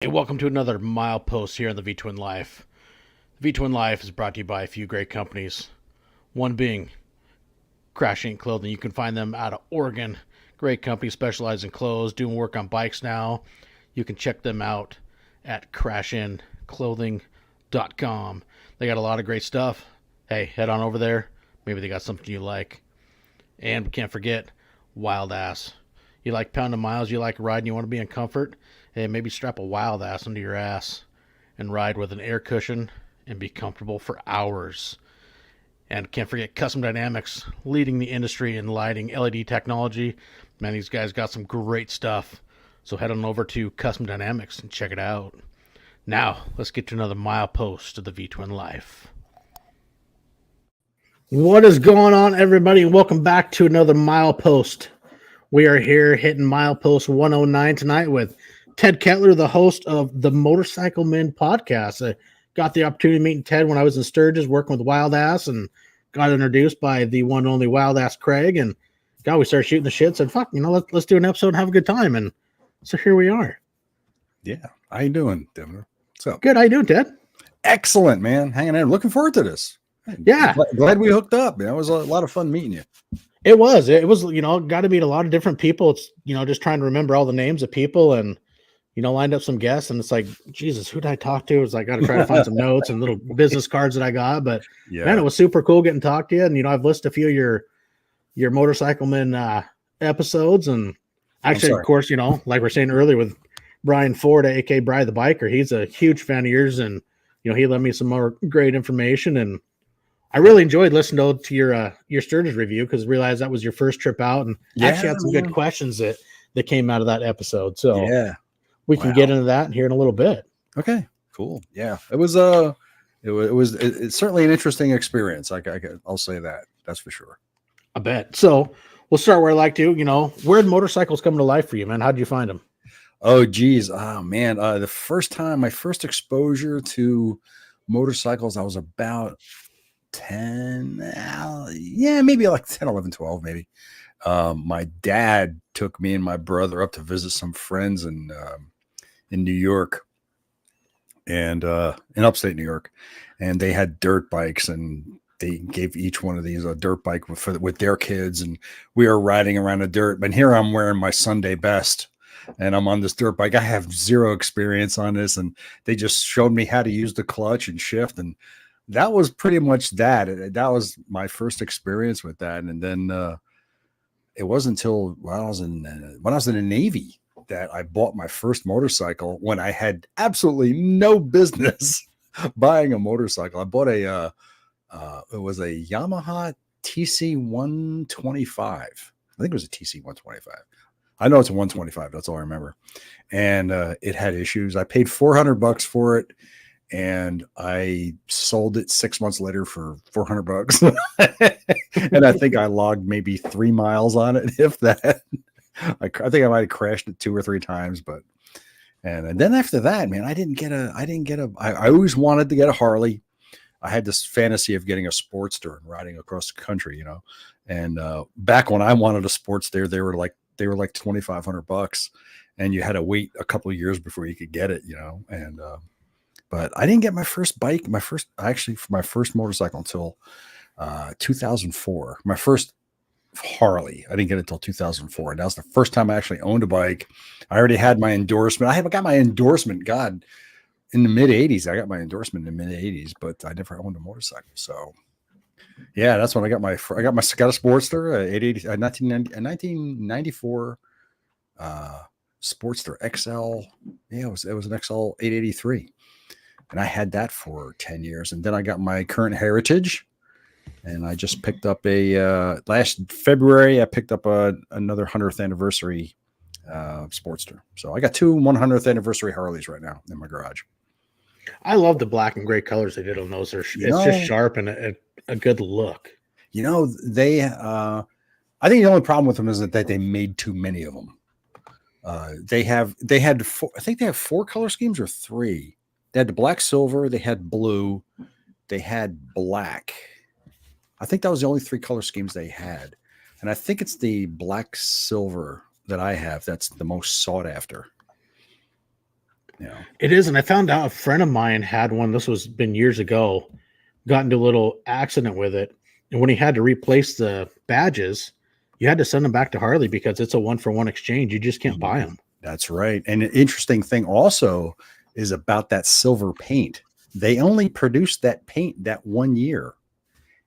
Hey, welcome to another Milepost here on the V-Twin Life. The V-Twin Life is brought to you by a few great companies. One being Crash Inc. Clothing. You can find them out of Oregon. Great company, specialized in clothes, doing work on bikes now. You can check them out at crashinclothing.com. They got a lot of great stuff. Hey, head on over there. Maybe they got something you like. And we can't forget Wild Ass. You like pounding miles, you like riding, you want to be in comfort? Hey, maybe strap a Wild Ass under your ass and ride with an air cushion and be comfortable for hours. And can't forget Custom Dynamics, leading the industry in lighting LED technology. Man, these guys got some great stuff. So head on over to Custom Dynamics and check it out. Now, let's get to another milepost of the V-Twin Life. What is going on, everybody? And welcome back to another milepost. We are here hitting milepost 109 tonight with Ted Kettler, the host of the Motorcycle Men podcast. I got the opportunity to meet Ted when I was in Sturgis working with Wild Ass and got introduced by the one and only Wild Ass Craig. And God, we started shooting the shit. Said, fuck, let's do an episode and have a good time. And so here we are. Yeah. How you doing, Devner? So good. How you doing, Ted? Excellent, man. Hanging in. Looking forward to this. Yeah. Glad we hooked up. It was a lot of fun meeting you. It was, got to meet a lot of different people. It's, just trying to remember all the names of people and, lined up some guests, and it's like, Jesus, who did I talk to? It's like, I got to try to find some notes and little business cards that I got, but yeah, man, it was super cool getting to talk to you. And, I've listened to a few of your Motorcycle Men episodes, and actually, of course, like we're saying earlier with Brian Ford, aka Bri the Biker, he's a huge fan of yours, and, he lent me some more great information, and I really enjoyed listening to your Sturgis review because I realized that was your first trip out, and actually had some good questions that came out of that episode. So yeah, we can get into that here in a little bit. Okay, cool. Yeah, it's certainly an interesting experience. I'll say that. That's for sure. I bet. So we'll start where I like to. Where did motorcycles come to life for you, man? How did you find them? Oh, geez. Oh, man. The first time, my first exposure to motorcycles, I was about 10, maybe like 10, 11, 12, maybe. My dad took me and my brother up to visit some friends in New York and in upstate New York, and they had dirt bikes, and they gave each one of these a dirt bike with their kids, and we were riding around the dirt. But here I'm wearing my Sunday best, and I'm on this dirt bike. I have zero experience on this, and they just showed me how to use the clutch and shift, and that was pretty much that. That was my first experience with that. And then it wasn't until when I was in the Navy that I bought my first motorcycle, when I had absolutely no business buying a motorcycle. I bought it was a Yamaha TC 125. I think it was a TC 125. I know it's a 125. That's all I remember. And it had issues. I paid $400 for it, and I sold it 6 months later for $400. And I think I logged maybe 3 miles on it, if that. I think I might have crashed it 2 or 3 times, but and then after that, man, I always wanted to get a Harley. I had this fantasy of getting a Sportster and riding across the country, And back when I wanted a Sportster, they were like $2,500, and you had to wait a couple of years before you could get it, And but I didn't get my first bike, my first motorcycle until 2004. My first Harley, I didn't get it until 2004. And that was the first time I actually owned a bike. I already had my endorsement. I got my endorsement, God, in the mid 80s. I got my endorsement in the mid 80s, but I never owned a motorcycle. So yeah, that's when I got a Sportster, 1994 Sportster XL. Yeah, it was an XL 883. And I had that for 10 years. And then I got my current Heritage. And I just picked up last February, I picked up another 100th anniversary Sportster. So I got 2 100th anniversary Harleys right now in my garage. I love the black and gray colors they did on those. It's just sharp and a good look. They, I think the only problem with them is that they made too many of them. They had 4, I think they have 4 color schemes or 3. They had the black, silver, they had blue, they had black. I think that was the only 3 color schemes they had. And I think it's the black silver that I have that's the most sought after. It is. And I found out a friend of mine had one. This was been years ago, got into a little accident with it. And when he had to replace the badges, you had to send them back to Harley because it's a 1-for-1 exchange. You just can't buy them. That's right. And an interesting thing also is about that silver paint. They only produced that paint that 1 year.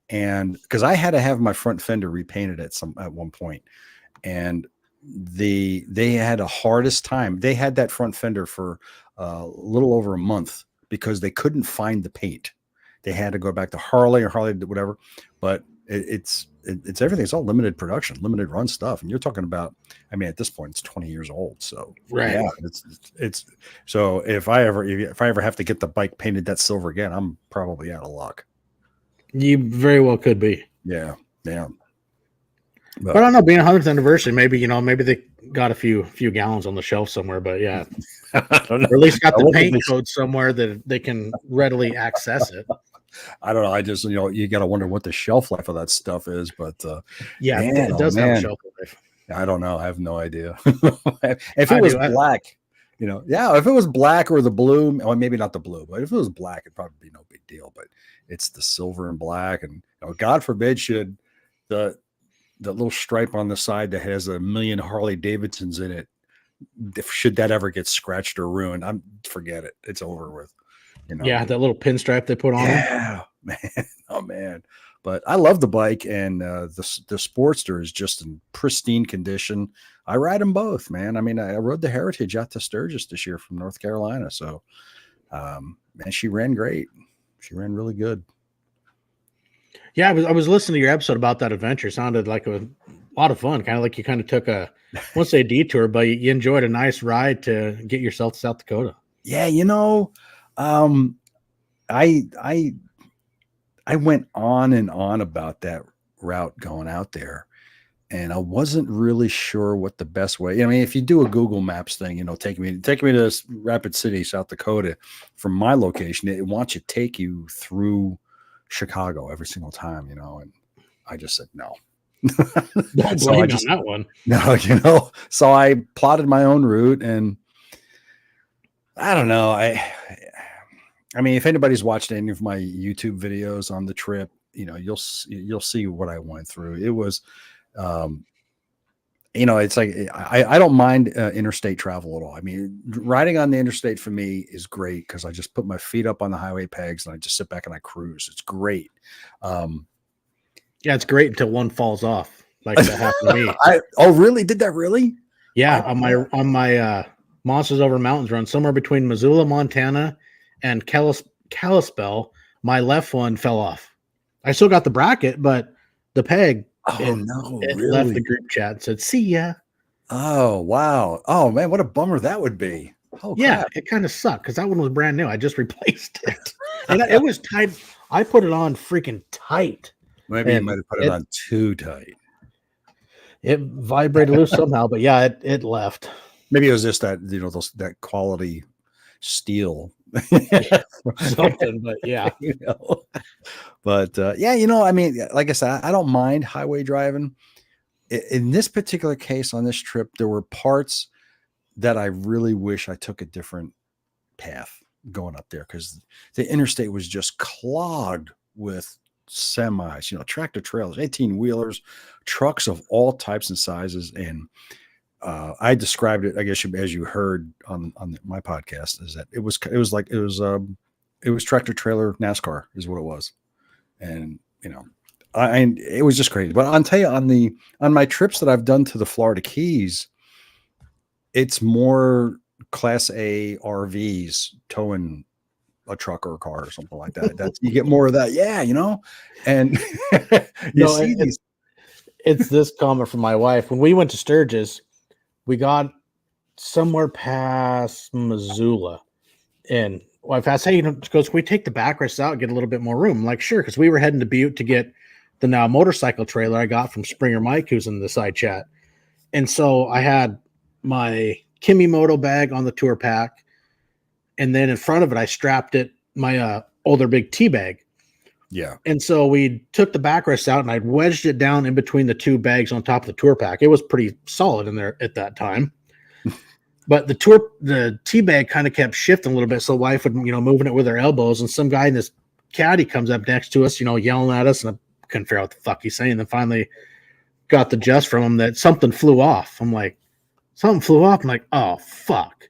And because I had to have my front fender repainted at one point, and they had a hardest time. They had that front fender for a little over a month because they couldn't find the paint. They had to go back to Harley or Harley, whatever. But it's everything. It's all limited production, limited run stuff. And you're talking about, I mean, at this point, it's 20 years old. So right. Yeah, it's so if I ever have to get the bike painted that silver again, I'm probably out of luck. You very well could be. Yeah. But I don't know, being 100th anniversary, maybe they got a few gallons on the shelf somewhere, but yeah. I don't know. Or at least got the paint code somewhere that they can readily access it. I don't know. I just, you got to wonder what the shelf life of that stuff is, but it does have a shelf life. I don't know. I have no idea. If it was black, if it was black or the blue, or maybe not the blue, but if it was black, it'd probably be no big deal, but it's the silver and black. And God forbid should the little stripe on the side that has 1 million Harley-Davidsons in it, should that ever get scratched or ruined, forget it. It's over with. Yeah, that little pinstripe they put on. Yeah, man. Oh man. But I love the bike, and the Sportster is just in pristine condition. I ride them both, man. I mean, I rode the Heritage out to Sturgis this year from North Carolina. So, man, she ran great. She ran really good. Yeah, I was listening to your episode about that adventure. It sounded like a lot of fun. Kind of like you kind of took I won't say a detour, but you enjoyed a nice ride to get yourself to South Dakota. Yeah, I went on and on about that route going out there, and I wasn't really sure what the best way. I mean, if you do a Google Maps thing, take me to Rapid City, South Dakota, from my location, it wants to take you through Chicago every single time, and I just said no. Don't blame me on that one. No, so I plotted my own route, and I don't know. I mean, if anybody's watched any of my YouTube videos on the trip, you'll see what I went through. It was, it's like I don't mind interstate travel at all. I mean, riding on the interstate for me is great because I just put my feet up on the highway pegs and I just sit back and I cruise. It's great. Yeah, it's great until one falls off, like that happened to me. Oh, really? Did that really? Yeah, on my Monsters Over Mountains run, somewhere between Missoula, Montana, and Kalispell, my left one fell off. I still got the bracket, but the peg left the group chat and said, "See ya." Oh, wow. Oh, man, what a bummer that would be. Oh, yeah, crap. It kind of sucked because that one was brand new. I just replaced it. And it was tight. I put it on freaking tight. Maybe you might have put it on too tight. It vibrated loose somehow, but yeah, it left. Maybe it was just that, that quality steel. Something, but yeah. But I mean, like I said, I don't mind highway driving. In this particular case on this trip, there were parts that I really wish I took a different path going up there because the interstate was just clogged with semis, tractor trailers, 18-wheelers, trucks of all types and sizes. And I described it, I guess, as you heard on my podcast, is that it was tractor trailer NASCAR is what it was. And, it was just crazy. But I'll tell you, on my trips that I've done to the Florida Keys, it's more Class A RVs towing a truck or a car or something like that. You get more of that. Yeah. And it's this comment from my wife. When we went to Sturgis, we got somewhere past Missoula, and wife asked, "Hey, she goes, can we take the backrest out and get a little bit more room?" I'm like, sure, because we were heading to Butte to get the now motorcycle trailer I got from Springer Mike, who's in the side chat. And so I had my Kimimoto bag on the tour pack, and then in front of it, I strapped my older big tea bag. Yeah. And so we took the backrest out and I wedged it down in between the two bags on top of the tour pack. It was pretty solid in there at that time. But the tea bag kind of kept shifting a little bit. So wife would, moving it with her elbows, and some guy in this caddy comes up next to us, yelling at us, and I couldn't figure out what the fuck he's saying. Then finally got the gist from him that something flew off. I'm like, something flew off. I'm like, oh fuck.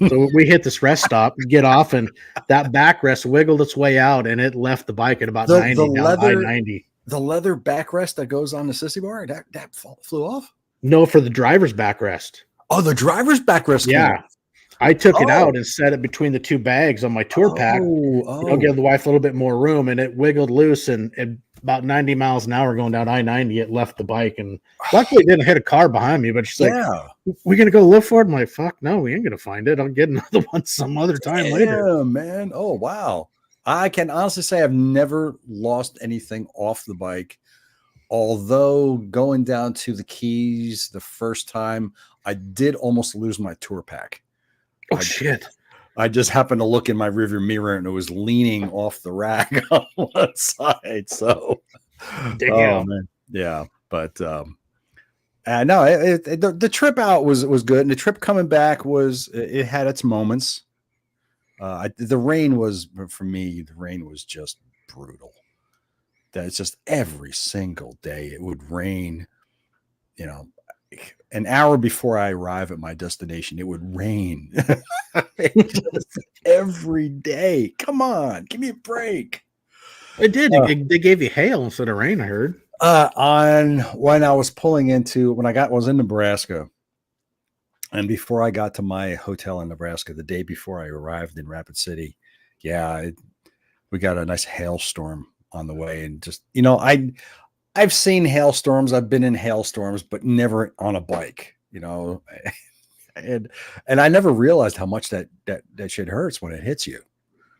So we hit this rest stop, get off, and that backrest wiggled its way out, and it left the bike at about 90 down I-90. The leather backrest that goes on the sissy bar, that flew off? No, for the driver's backrest. Oh, the driver's backrest. Yeah. I took it out and set it between the two bags on my tour pack. Give the wife a little bit more room, and it wiggled loose, and about 90 miles an hour going down I-90, it left the bike, and luckily it didn't hit a car behind me, but she's like, we're going to go look for it? I'm like, fuck no, we ain't going to find it. I'll get another one some other time later. Yeah, man. Oh, wow. I can honestly say I've never lost anything off the bike. Although going down to the Keys the first time, I did almost lose my tour pack. Oh, shit. I just happened to look in my rearview mirror and it was leaning off the rack on one side. So, man. Yeah. But, no, the trip out was good. And the trip coming back it had its moments. The rain was, for me, just brutal. That's just every single day it would rain, an hour before I arrive at my destination, it would rain just every day. Come on, give me a break. It did. They gave you hail instead of rain, I heard. When I was pulling into, was in Nebraska, and before I got to my hotel in Nebraska, the day before I arrived in Rapid City, we got a nice hailstorm on the way, and just I've seen hailstorms, I've been in hailstorms, but never on a bike, and I never realized how much that shit hurts when it hits you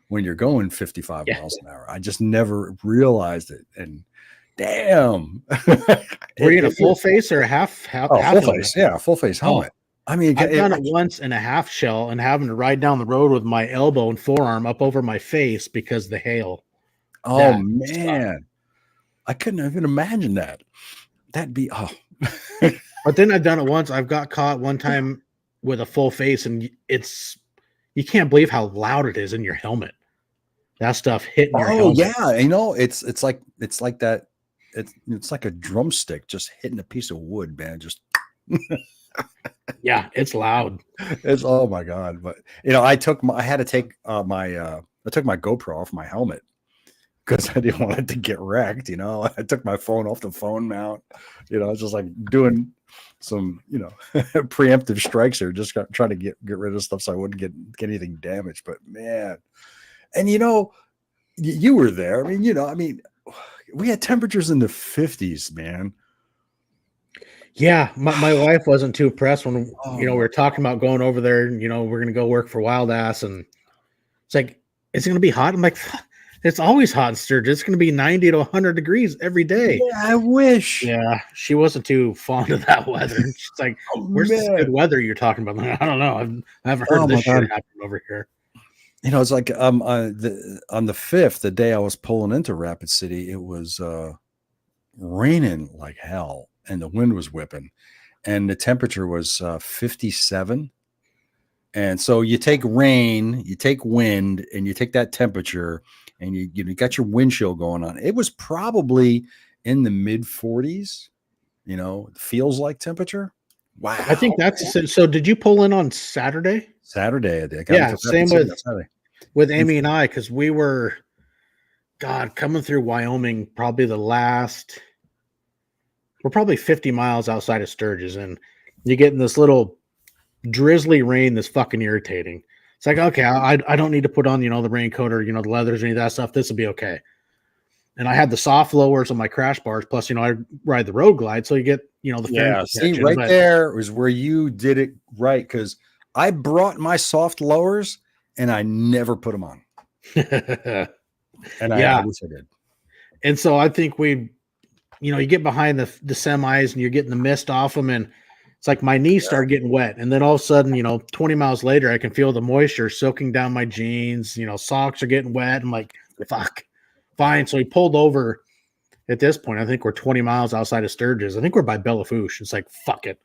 when you're going 55 miles an hour. I just never realized it, and damn. Were you in a full face or a half full face? Yeah, full face helmet. I mean, I've done it once in a half shell and having to ride down the road with my elbow and forearm up over my face because the hail. Oh man, I couldn't even imagine that. That'd be But then I've done it once. I've got caught one time with a full face, and you can't believe how loud it is in your helmet. That stuff hitting your helmet. Oh yeah, it's like that. It's like a drumstick just hitting a piece of wood, man. Just yeah, it's loud. It's oh my god. But I took my GoPro off my helmet because I didn't want it to get wrecked. I took my phone off the phone mount. Just like doing some preemptive strikes there, just trying to get rid of stuff so I wouldn't get anything damaged. But man, and you were there. I mean, we had temperatures in the 50s, man. Yeah, my wife wasn't too impressed when we were talking about going over there, and we're gonna go work for Wild Ass, and it's like, it's gonna be hot. I'm like, it's always hot in Sturgis. It's gonna be 90 to 100 degrees every day. Yeah, I wish. Yeah, she wasn't too fond of that weather. She's like, where's this good weather you're talking about? Like, I don't know. I haven't heard this shit happen over here. It's like on the 5th, the day I was pulling into Rapid City, it was raining like hell. And the wind was whipping, and the temperature was 57. And so you take rain, you take wind, and you take that temperature, and you got your windshield going on. It was probably in the mid 40s. Feels like temperature. Wow. I think that's so. Did you pull in on Saturday? Saturday, I did. Yeah, same with Amy and I, because we were, coming through Wyoming, probably we're probably 50 miles outside of Sturgis, and you get in this little drizzly rain that's fucking irritating. It's like, okay, I don't need to put on, the raincoat or, the leathers or any of that stuff. This will be okay. And I had the soft lowers on my crash bars. Plus, I ride the roadglide. So you get, the see, there was where you did it right. Cause I brought my soft lowers and I never put them on. And I wish I did. And so I think you get behind the semis and you're getting the mist off them, and it's like my knees start getting wet. And then all of a sudden, 20 miles later, I can feel the moisture soaking down my jeans. Socks are getting wet. I'm like, fuck, fine. So he pulled over. At this point, I think we're 20 miles outside of Sturgis. I think we're by Bellafouche. It's like, fuck it.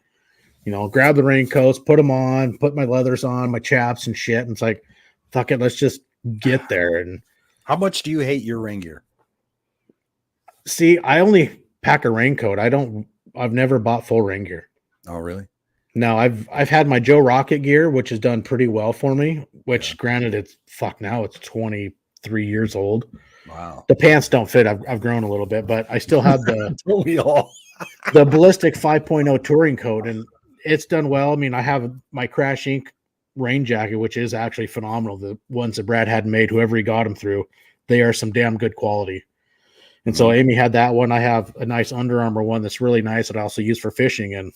grab the raincoats, put them on, put my leathers on, my chaps and shit. And it's like, fuck it, let's just get there. And How much do you hate your rain gear? see, I only pack a raincoat. I've never bought full rain gear. Oh, really? No, I've had my Joe Rocket gear, which has done pretty well for me, which granted now it's 23 years old. Wow. The pants don't fit. I've grown a little bit, but I still have Don't we all? the Ballistic 5.0 touring coat, and it's done well. I mean, I have my Crash Inc. rain jacket, which is actually phenomenal. The ones that Brad had made, whoever he got them through, they are some damn good quality. And so Amy had that one. I have a nice Under Armour one that's really nice that I also use for fishing, and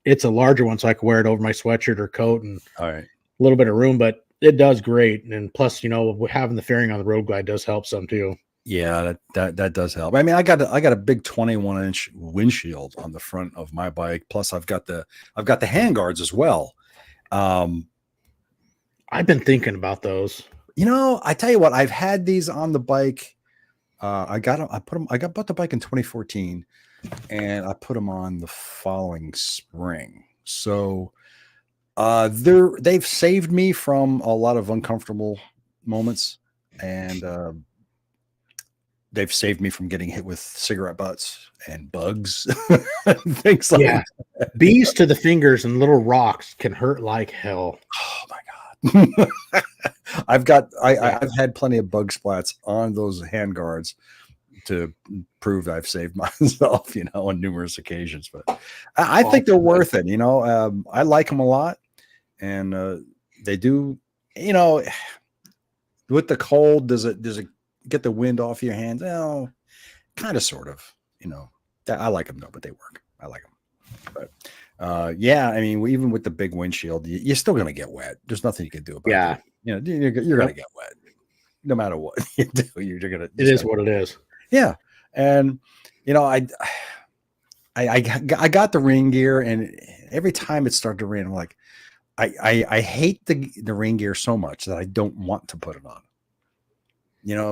it's a larger one, so I can wear it over my sweatshirt or coat and a little bit of room, but it does great. And plus, having the fairing on the road glide does help some too. Yeah, that does help. I mean, I got a big 21-inch windshield on the front of my bike. Plus, I've got the handguards as well. I've been thinking about those. I tell you what, I've had these on the bike. I bought the bike in 2014, and I put them on the following spring. So they've saved me from a lot of uncomfortable moments, and they've saved me from getting hit with cigarette butts and bugs, things like that. Bees to the fingers and little rocks can hurt like hell. Oh my God. I've had plenty of bug splats on those handguards to prove I've saved myself, on numerous occasions. But I think they're worth it. I like them a lot, and they do. With the cold, does it get the wind off your hands? Well, kind of, sort of. I like them though, but they work. I like them. But I mean, even with the big windshield, you're still gonna get wet. There's nothing you can do about it. You're gonna get wet, no matter what you do. You're gonna. It is what it is. Yeah, and I got the rain gear, and every time it started to rain, I'm like, I hate the rain gear so much that I don't want to put it on.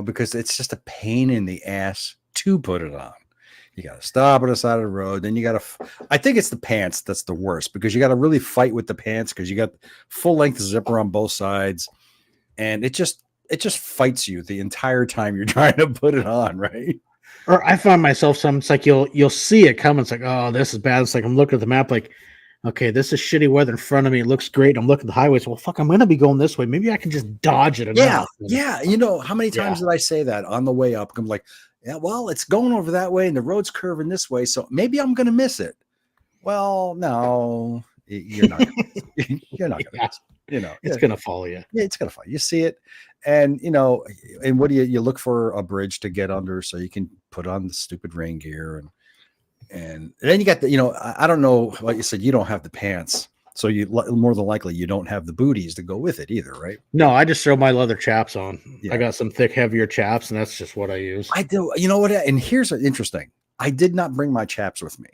Because it's just a pain in the ass to put it on. You got to stop on the side of the road. Then you got to, I think it's the pants that's the worst, because you got to really fight with the pants, because you got full length zipper on both sides. And it just fights you the entire time you're trying to put it on. Right. Or I find myself it's like, you'll see it coming. It's like, oh, this is bad. It's like, I'm looking at the map, like, okay, this is shitty weather in front of me. It looks great. I'm looking at the highways. Well, fuck, I'm going to be going this way. Maybe I can just dodge it enough. Yeah. How many times did I say that on the way up? I'm like, yeah, well, it's going over that way and the road's curving this way, so maybe I'm going to miss it. Well, no, you're not. You're not going to. It's going to follow you. Yeah, it's going to follow you. You see it, and and what do you look for? A bridge to get under so you can put on the stupid rain gear, and then you got the I don't know, like you said, you don't have the pants. So you more than likely you don't have the booties to go with it either, right? No, I just throw my leather chaps on. Yeah. I got some thick, heavier chaps, and that's just what I use. I do. You know what? And here's interesting. I did not bring my chaps with me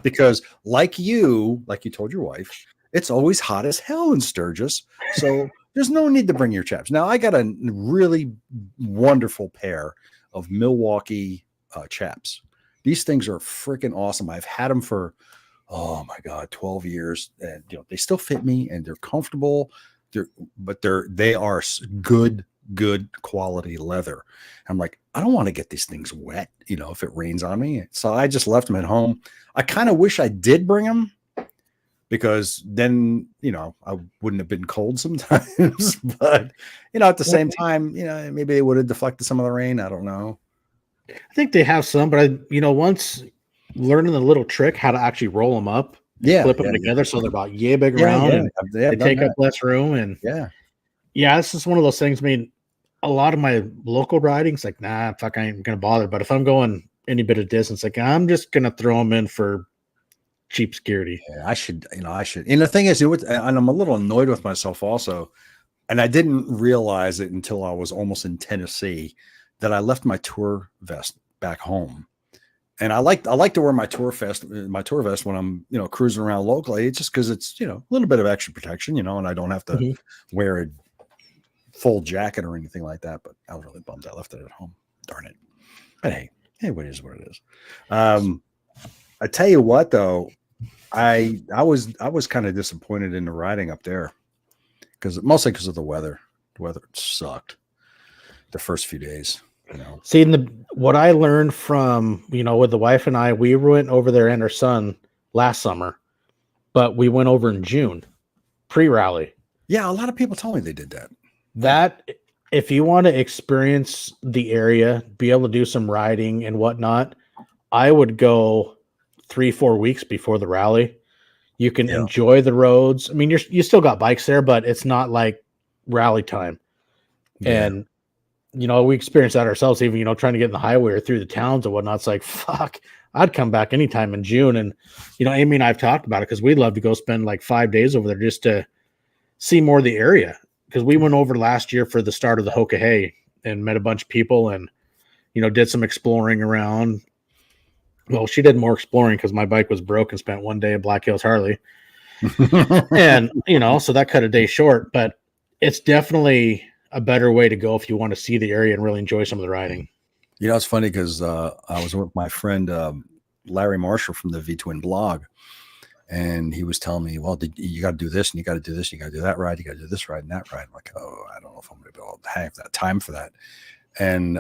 because, like you told your wife, it's always hot as hell in Sturgis. So there's no need to bring your chaps. Now, I got a really wonderful pair of Milwaukee chaps. These things are freaking awesome. I've had them for, oh my God, 12 years. And they still fit me and they're comfortable. They are good quality leather. I'm like, I don't want to get these things wet, if it rains on me. So I just left them at home. I kind of wish I did bring them, because then, I wouldn't have been cold sometimes. But, at the same time, maybe they would have deflected some of the rain. I don't know. I think they have some, but once learning the little trick how to actually roll them up, clip them together so they're about big around, and they take up less room. And this is one of those things. I mean, a lot of my local riding's like, nah, fuck, I ain't gonna bother. But if I'm going any bit of distance, like, I'm just gonna throw them in for cheap security. Yeah, I should. And the thing is, and I'm a little annoyed with myself also, and I didn't realize it until I was almost in Tennessee, that I left my tour vest back home. And I like to wear my tour vest when I'm, cruising around locally. It's just because it's, a little bit of extra protection, and I don't have to wear a full jacket or anything like that. But I was really bummed I left it at home. Darn it. But hey, what is what it is. I tell you what, though, I was kind of disappointed in the riding up there mostly because of the weather. The weather sucked the first few days. See, what I learned from, with the wife and I, we went over there and our son last summer, but we went over in June, pre-rally. Yeah, a lot of people told me they did that. That, if you want to experience the area, be able to do some riding and whatnot, I would go 3-4 weeks before the rally. You can enjoy the roads. I mean, you still got bikes there, but it's not like rally time. Yeah. And we experienced that ourselves, even, trying to get in the highway or through the towns and whatnot. It's like, fuck, I'd come back anytime in June. And, Amy and I have talked about it because we'd love to go spend like 5 days over there just to see more of the area. Because we went over last year for the start of the Hoka and met a bunch of people and, did some exploring around. Well, she did more exploring because my bike was broke and spent one day at Black Hills Harley. And, so that cut a day short. But it's definitely a better way to go if you want to see the area and really enjoy some of the riding. It's funny because I was with my friend Larry Marshall from the V-Twin blog, and he was telling me, well, you got to do this and you got to do this, and you got to do that ride, you got to do this ride and that ride. I'm like, oh, I don't know if I'm going to be able to have that time for that. And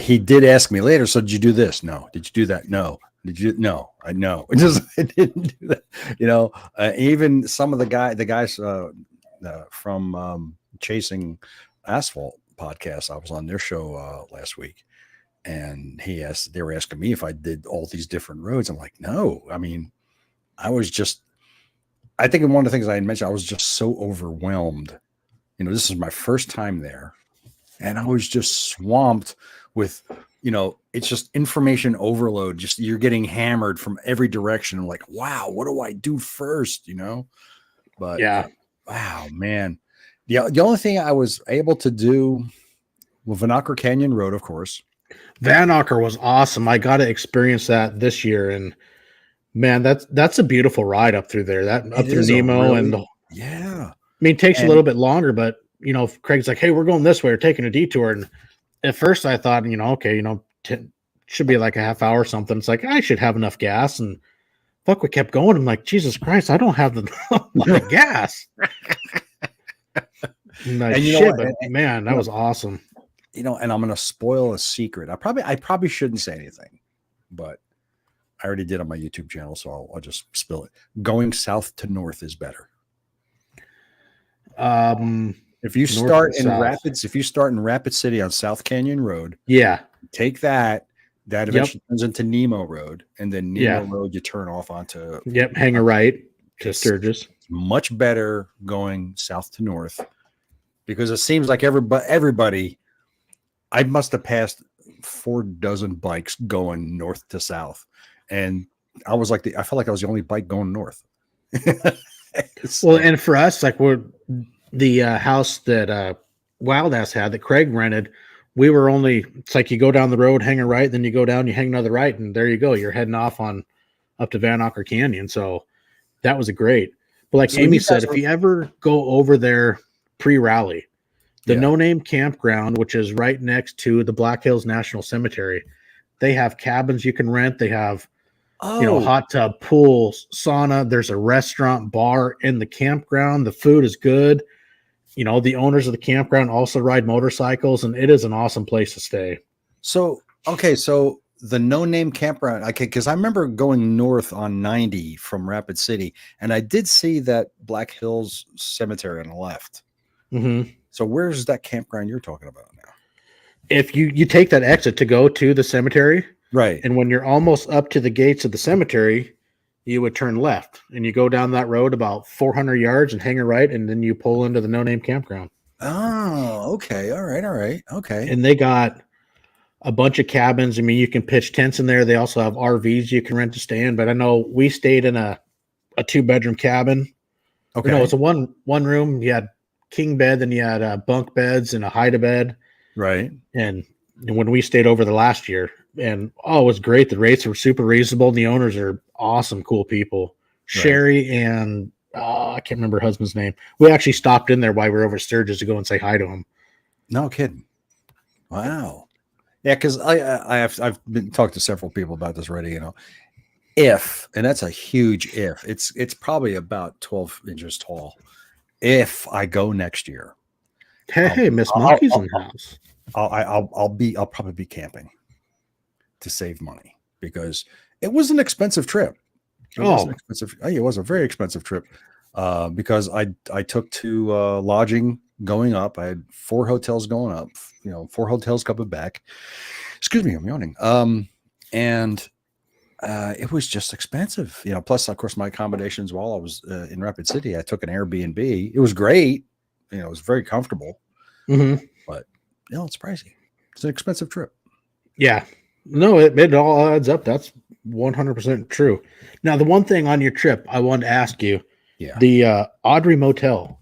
he did ask me later, so did you do this? No. Did you do that? No. Did you? No. I know. I didn't do that. Even some of the guys from Chasing Asphalt podcast, I was on their show last week, and they were asking me if I did all these different roads. I'm like, no. I mean, I think one of the things I had mentioned, I was just so overwhelmed. This is my first time there, and I was just swamped with, it's just information overload. Just you're getting hammered from every direction. I'm like, wow, what do I do first? But yeah, wow, man. The only thing I was able to do, well, Vanacker Canyon Road, of course. Vanacker was awesome. I got to experience that this year, and man, that's a beautiful ride up through there. That up through Nemo, yeah. I mean, it takes a little bit longer, but Craig's like, hey, we're going this way. We're taking a detour, and at first I thought, okay, should be like a half hour or something. It's like I should have enough gas, and fuck, we kept going. I'm like, Jesus Christ, I don't have the gas. Man, that was awesome. And I'm going to spoil a secret. I probably shouldn't say anything, but I already did on my YouTube channel, so I'll just spill it. Going south to north is better. If you start in Rapid City on South Canyon Road, take that eventually turns into Nemo Road, and then Nemo Road you turn off onto hang a right to Sturgis. It's much better going south to north. Because it seems like everybody, I must have passed 4 dozen bikes going north to south, and I felt like I was the only bike going north. Well, and for us, like the house that Wild Ass had that Craig rented, it's like you go down the road, hang a right, then you go down, you hang another right, and there you go. You're heading off up to Vanacker Canyon. So that was great. But like Amy said, if you ever go over there pre-rally, the No Name Campground, which is right next to the Black Hills National Cemetery, they have cabins you can rent. They have hot tub, pool, sauna. There's a restaurant, bar in the campground. The food is good. The owners of the campground also ride motorcycles, and it is an awesome place to stay. So the No Name Campground, because I remember going north on 90 from Rapid City, and I did see that Black Hills Cemetery on the left. Mm-hmm. So where's that campground you're talking about now? If you take that exit to go to the cemetery, right, and when you're almost up to the gates of the cemetery, you would turn left, and you go down that road about 400 yards and hang a right, and then you pull into the No Name Campground. Oh, okay. All right. Okay. And they got a bunch of cabins. I mean, you can pitch tents in there. They also have RVs you can rent to stay in, but I know we stayed in a 2-bedroom cabin. Okay. No, it's a one room. You had king bed, then you had bunk beds and a hide-a-bed. Right. And when we stayed over the last year, and it was great. The rates were super reasonable. And the owners are awesome, cool people. Right. Sherry and I can't remember her husband's name. We actually stopped in there while we were over Sturgis to go and say hi to him. No kidding. Wow. Yeah, because I've been talked to several people about this already. and that's a huge if, it's probably about 12 inches tall. If I go next year, Hey, Miss Monkey's in the house. I'll probably be camping to save money, because it was an expensive trip. It was a very expensive trip, because I took to lodging going up. I had 4 hotels going up, 4 hotels coming back. Excuse me, I'm yawning. And it was just expensive, plus of course my accommodations while I was in Rapid City, I took an Airbnb. It was great. It was very comfortable, but it's pricey. It's an expensive trip. Yeah. No, it all adds up. That's 100% true. Now, the one thing on your trip I wanted to ask you, the Audrey Motel.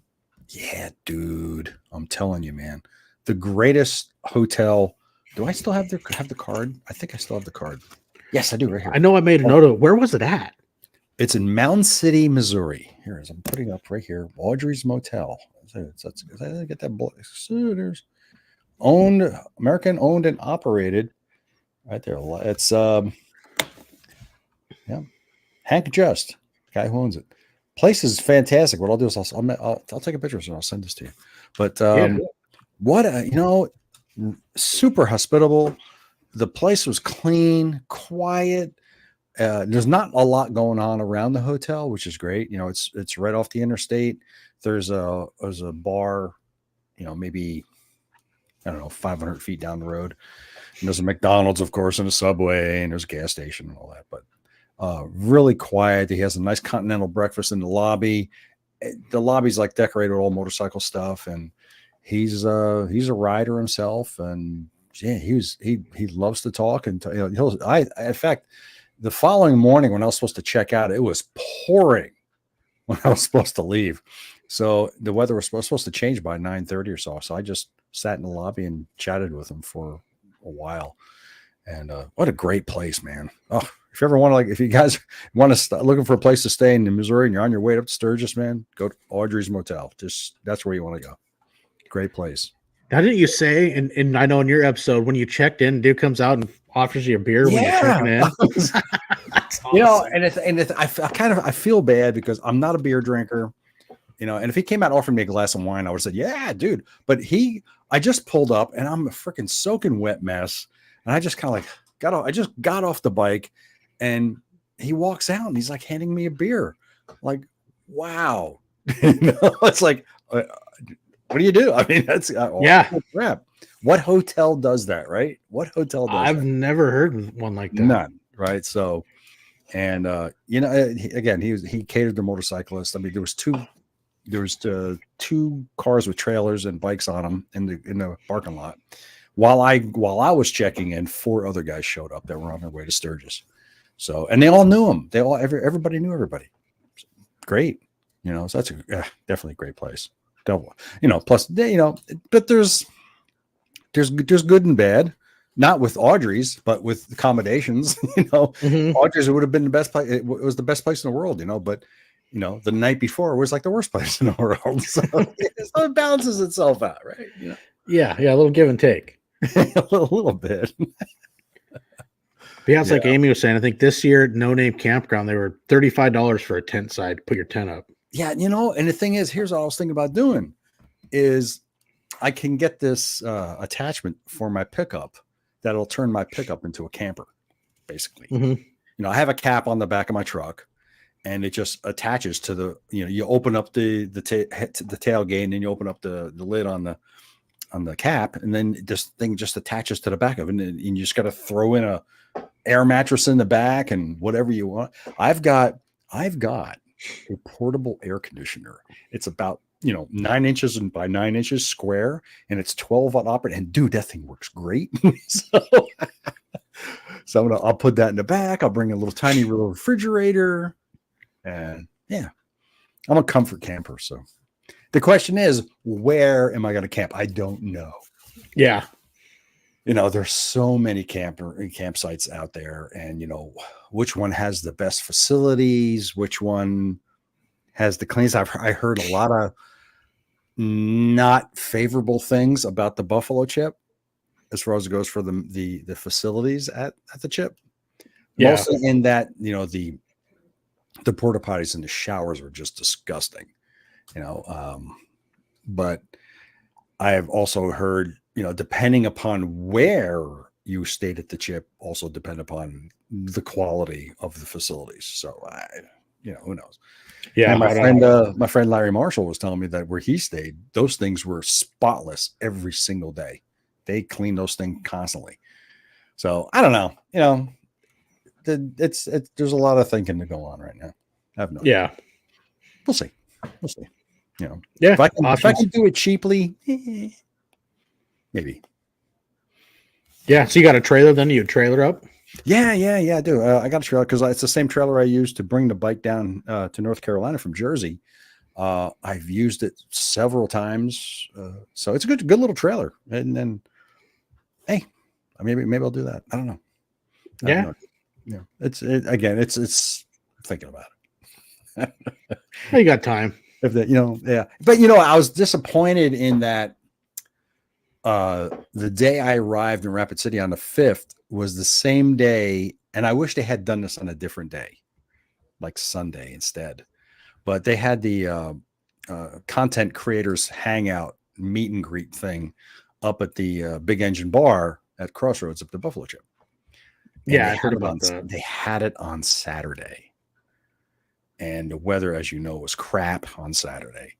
Yeah, dude, I'm telling you, man, the greatest hotel. Do I still have the card? I think I still have the card. Yes, I do, right here. I know I made a note of it. Where was it at? It's in Mound City, Missouri. Here it is. I'm putting up right here. Audrey's Motel. I get that. So there's American owned and operated. Right there. It's Hank Just, guy who owns it. Place is fantastic. What I'll do is I'll take a picture and I'll send this to you. But super hospitable. The place was clean, quiet. There's not a lot going on around the hotel, which is great. It's right off the interstate. There's a bar, maybe, I don't know, 500 feet down the road. And there's a McDonald's, of course, and a Subway, and there's a gas station and all that. But really quiet. He has a nice continental breakfast in the lobby. The lobby's like decorated with all motorcycle stuff, and he's a rider himself, and yeah, he loves to talk, and in fact, the following morning when I was supposed to check out, it was pouring when I was supposed to leave. So the weather was supposed to change by 9:30 or so. So I just sat in the lobby and chatted with him for a while. And what a great place, man. Oh, if you ever want to, if you guys want to start looking for a place to stay in Missouri and you're on your way up to Sturgis, man, go to Audrey's Motel. That's where you want to go. Great place. Now, didn't you say, and I know in your episode, when you checked in, dude comes out and offers you a beer when you're checking in? Awesome. I feel bad because I'm not a beer drinker, and if he came out and offered me a glass of wine, I would have said, yeah, dude. But I just pulled up and I'm a freaking soaking wet mess. And I just kind of got off the bike, and he walks out and he's like handing me a beer. Like, wow. It's like, what do you do? I mean, that's crap. What hotel does that, right? What hotel does I've never heard of one like that. None, right? So, and again, he catered to motorcyclists. I mean, there was two cars with trailers and bikes on them in the parking lot. While I was checking in, 4 other guys showed up that were on their way to Sturgis. So, and they all knew him. Everybody knew everybody. Great, so that's definitely a great place. Plus, but there's good and bad, not with Audrey's, but with accommodations. Audrey's would have been the best place. It was the best place in the world, but the night before was like the worst place in the world. So, so it balances itself out, right? Yeah, a little give and take. a little bit. But yeah, it's like Amy was saying, I think this year, No Name Campground, they were $35 for a tent side to put your tent up. Yeah, and the thing is, here's what I was thinking about doing is I can get this attachment for my pickup that'll turn my pickup into a camper, basically. I have a cap on the back of my truck, and it just attaches to the, you open up the tailgate, and then you open up the lid on the cap, and then this thing just attaches to the back of it, and you just got to throw in a air mattress in the back and whatever you want. I've got a portable air conditioner. It's about 9 inches by 9 inches square, and it's 12-watt operating. And dude, that thing works great. So I'll put that in the back. I'll bring a tiny little refrigerator, and yeah, I'm a comfort camper. So the question is, where am I going to camp? I don't know. Yeah. There's so many campsites out there, and which one has the best facilities, which one has the cleanest. I heard a lot of not favorable things about the Buffalo Chip as far as it goes for the facilities at the Chip. Yeah. Mostly in that, the porta potties and the showers were just disgusting, but I have also heard, depending upon where you stayed at the chip, also depend upon the quality of the facilities. So who knows? Yeah. And my I don't friend, know. my friend Larry Marshall was telling me that where he stayed, those things were spotless every single day. They clean those things constantly. So I don't know. It's there's a lot of thinking to go on right now. I have no idea. Yeah. We'll see. We'll see. Yeah. If I can Options. do it cheaply, maybe. Yeah. So you got a trailer then? You trailer up? Yeah, I do. I got a trailer because it's the same trailer I used to bring the bike down to North Carolina from Jersey. I've used it several times, so it's a good little trailer. And then, hey, maybe I'll do that. I don't know. Yeah. It's thinking about it. Well, you got time. If that, yeah. But I was disappointed in that. The day I arrived in Rapid City on the 5th was the same day, and I wish they had done this on a different day, like Sunday instead. But they had the content creators hangout meet and greet thing up at the Big Engine Bar at Crossroads up the Buffalo Chip. And Yeah, I heard about that. They had it on Saturday, and the weather, as you know, was crap on Saturday,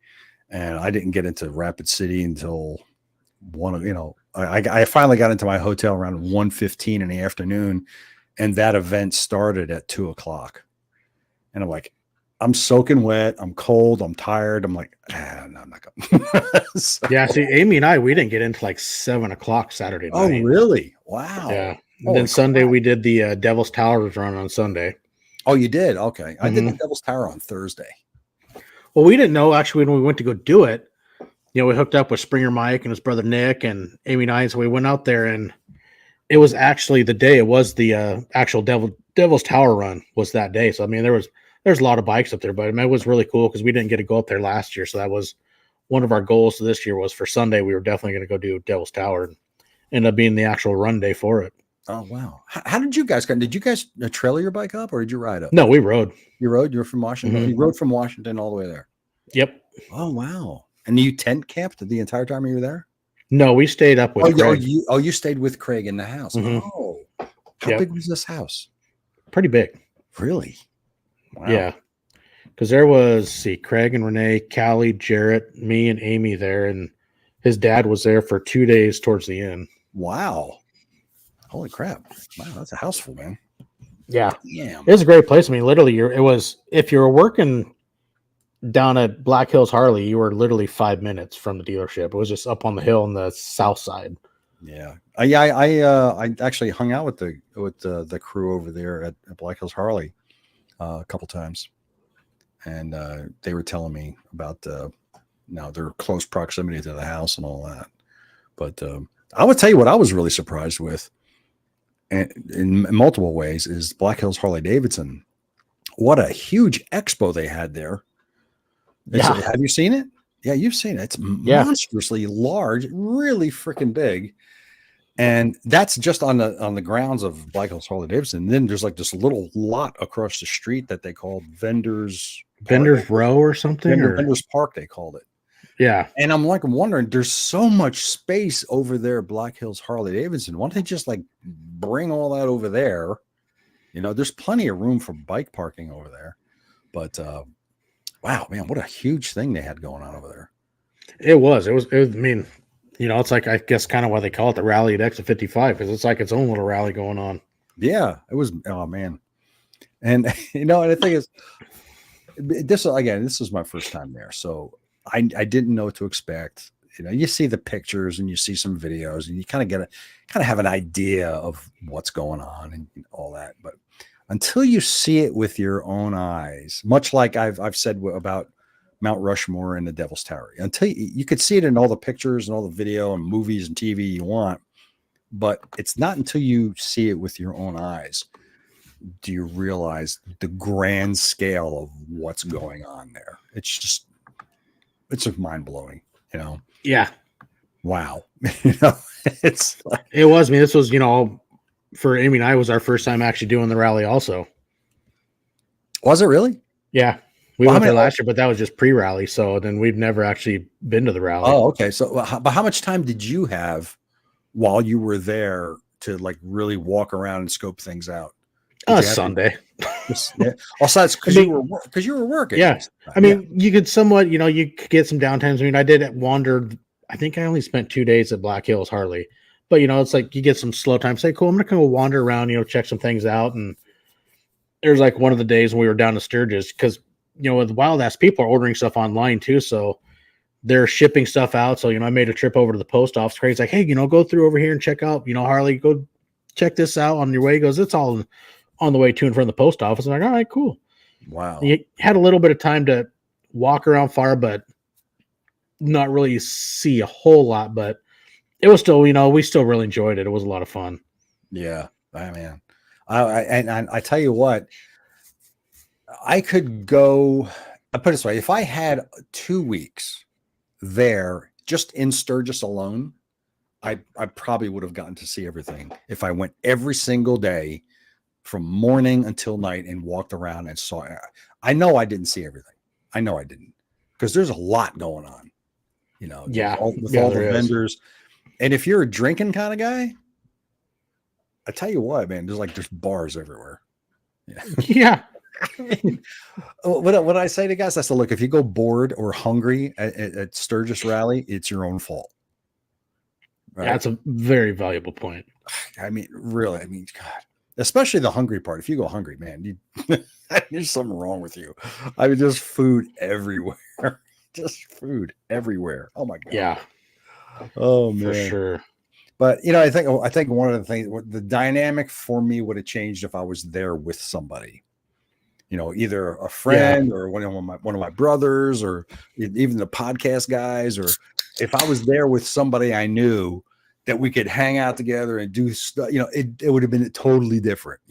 and I didn't get into Rapid City until I finally got into my hotel around 1:15 in the afternoon, and that event started at 2:00. And I'm like, I'm soaking wet, I'm cold, I'm tired. I'm like, no, I'm not going. So, Yeah, see, Amy and we didn't get into like 7:00 Saturday oh, night. really? Wow. Yeah. And then Sunday we did the Devil's Towers run on Sunday. Oh, you did? Okay. I did the Devil's Tower on Thursday. Well, we didn't know actually when we went to go do it. We hooked up with Springer Mike and his brother Nick and Amy and I, so we went out there, and it was actually the day. It was the actual Devil's Tower run was that day. So I mean, there's a lot of bikes up there, but I mean, it was really cool because we didn't get to go up there last year. So that was one of our goals this year. Was for Sunday we were definitely going to go do Devil's Tower, and end up being the actual run day for it. Oh, wow. How did you guys go? Did you guys trailer your bike up, or did you ride up? No, we rode. You rode? You were from Washington? You rode from Washington all the way there? Yep. Oh, wow. And you tent camped the entire time you were there? No, we stayed up with Craig. You stayed with Craig in the house. Oh, how big was this house? Pretty big. Really? Wow. Yeah. Because there was, Craig and Renee, Callie, Jarrett, me, and Amy there, and his dad was there for 2 days towards the end. Wow. Holy crap. Wow, that's a house full, man. Yeah. Damn. It was a great place. I mean, literally, if you were working down at Black Hills Harley, you were literally 5 minutes from the dealership. It was just up on the hill on the south side. Yeah. I actually hung out with the crew over there at Black Hills Harley a couple times, and they were telling me about their close proximity to the house and all that. But I would tell you what I was really surprised with, and in multiple ways, is Black Hills Harley-Davidson. What a huge expo they had there. Yeah. Have you seen it? Yeah, you've seen it. It's monstrously large, really freaking big. And that's just on the grounds of Black Hills Harley-Davidson. Then there's like this little lot across the street that they called Vendors Row or something. Vendors Park, they called it. Yeah. And I'm wondering, there's so much space over there at Black Hills Harley-Davidson. Why don't they just bring all that over there? There's plenty of room for bike parking over there. But wow, man, what a huge thing they had going on over there. It was. I mean, it's like, I guess kind of why they call it the rally at Exit 55, because it's like its own little rally going on. Yeah, it was. Oh, man. And, and the thing is, this is my first time there. So I didn't know what to expect. You see the pictures and you see some videos and you kind of have an idea of what's going on and all that. But until you see it with your own eyes, much like I've said about Mount Rushmore and the Devil's Tower, until you could see it in all the pictures and all the video and movies and TV you want, but it's not until you see it with your own eyes do you realize the grand scale of what's going on there. It's just mind blowing, Yeah. Wow. It was. I mean, this was, for Amy and I was our first time actually doing the rally also. Was it really? Yeah. We Well, went there last year, but that was just pre-rally. So then we've never actually been to the rally. Oh, okay. So, but how much time did you have while you were there to like really walk around and scope things out? Sunday. Also, that's because you were working. Yeah. I mean, you could somewhat, you could get some downtimes. I mean, I did wander. I think I only spent 2 days at Black Hills Harley, but it's like you get some slow time. Say, cool, I'm gonna go wander around, check some things out. And there's like one of the days when we were down to Sturgis because with wild ass people are ordering stuff online too, so they're shipping stuff out. So I made a trip over to the post office. Craig's like, hey, go through over here and check out, Harley, go check this out on your way. He goes, it's all on the way to and from the post office. I'm like, all right, cool. Wow. You had a little bit of time to walk around far, but not really see a whole lot. But it was still, we still really enjoyed it. It was a lot of fun. Yeah, man. I tell you what, I could go. I put it this way: if I had 2 weeks there just in Sturgis alone, I probably would have gotten to see everything. If I went every single day from morning until night and walked around and saw, I know I didn't see everything. I know I didn't, because there's a lot going on, with all the vendors. And if you're a drinking kind of guy, I tell you what, man, there's bars everywhere. Yeah. What I say to guys, I said, look, if you go bored or hungry at Sturgis Rally, it's your own fault. Right? That's a very valuable point. I mean, really, God, especially the hungry part. If you go hungry, man, there's something wrong with you. I mean, just food everywhere. Just food everywhere. Oh my God. Yeah. Oh man. For sure. But I think one of the things, the dynamic for me would have changed if I was there with somebody. Either a friend or one of my brothers, or even the podcast guys, or if I was there with somebody I knew that we could hang out together and do stuff, it would have been totally different,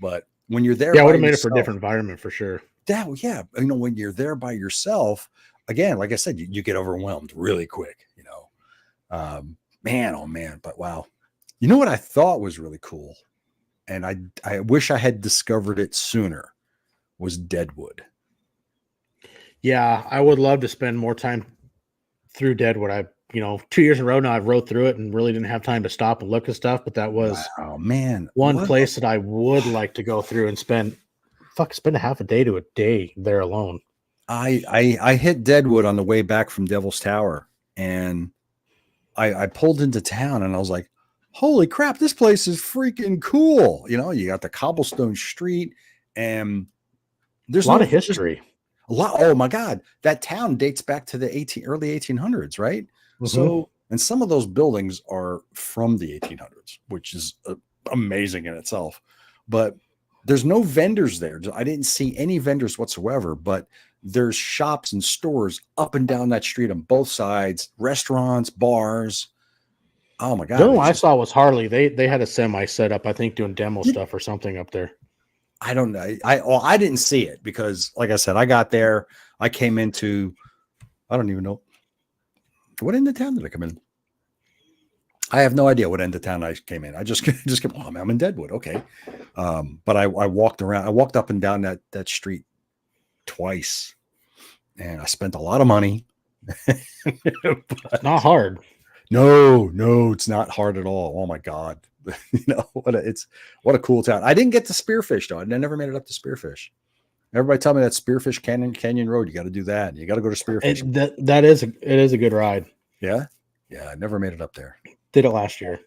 But when you're there, it would have made it for a different environment for sure. Yeah. When you're there by yourself, again, like I said, you get overwhelmed really quick, man, oh man. But wow. You know what I thought was really cool, and I wish I had discovered it sooner, was Deadwood. Yeah, I would love to spend more time through Deadwood. 2 years in a row now I've rode through it and really didn't have time to stop and look at stuff, but that was one place that I would like to go through and spend a half a day to a day there alone. I hit Deadwood on the way back from Devil's Tower, and I pulled into town and I was like, holy crap, this place is freaking cool. You got the cobblestone street, and there's a lot of history. Oh my God. That town dates back to the early 1800s, right? Mm-hmm. So, and some of those buildings are from the 1800s, which is amazing in itself. But there's no vendors there. I didn't see any vendors whatsoever, but there's shops and stores up and down that street on both sides, restaurants, bars. Oh my God. The only one I saw was Harley. They had a semi set up, I think, doing demo stuff or something up there. I don't know. I didn't see it because, like I said, I got there. I came into, I don't even know. What end of town did I come in? I have no idea what end of town I came in. I just came, I'm in Deadwood. Okay. But I walked around. I walked up and down that street twice, and I spent a lot of money. It's not hard. No, it's not hard at all. Oh my God. What a cool town. I didn't get to Spearfish though. I never made it up to Spearfish. Everybody tell me that Spearfish Canyon Road. You got to do that. You got to go to Spearfish. It is a good ride. Yeah. I never made it up there. Did it last year.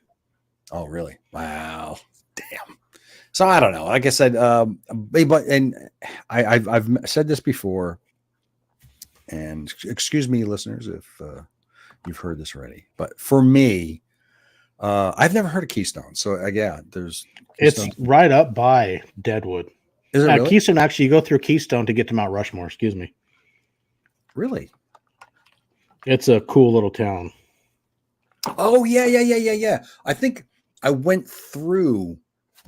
Oh, really? Wow. Damn. So I don't know. Like I said, but I've said this before, and excuse me, listeners, if you've heard this already. But for me, I've never heard of Keystone. So there's Keystone. It's right up by Deadwood. Is it really? Keystone, actually, you go through Keystone to get to Mount Rushmore. Excuse me. Really? It's a cool little town. Oh, yeah. I think I went through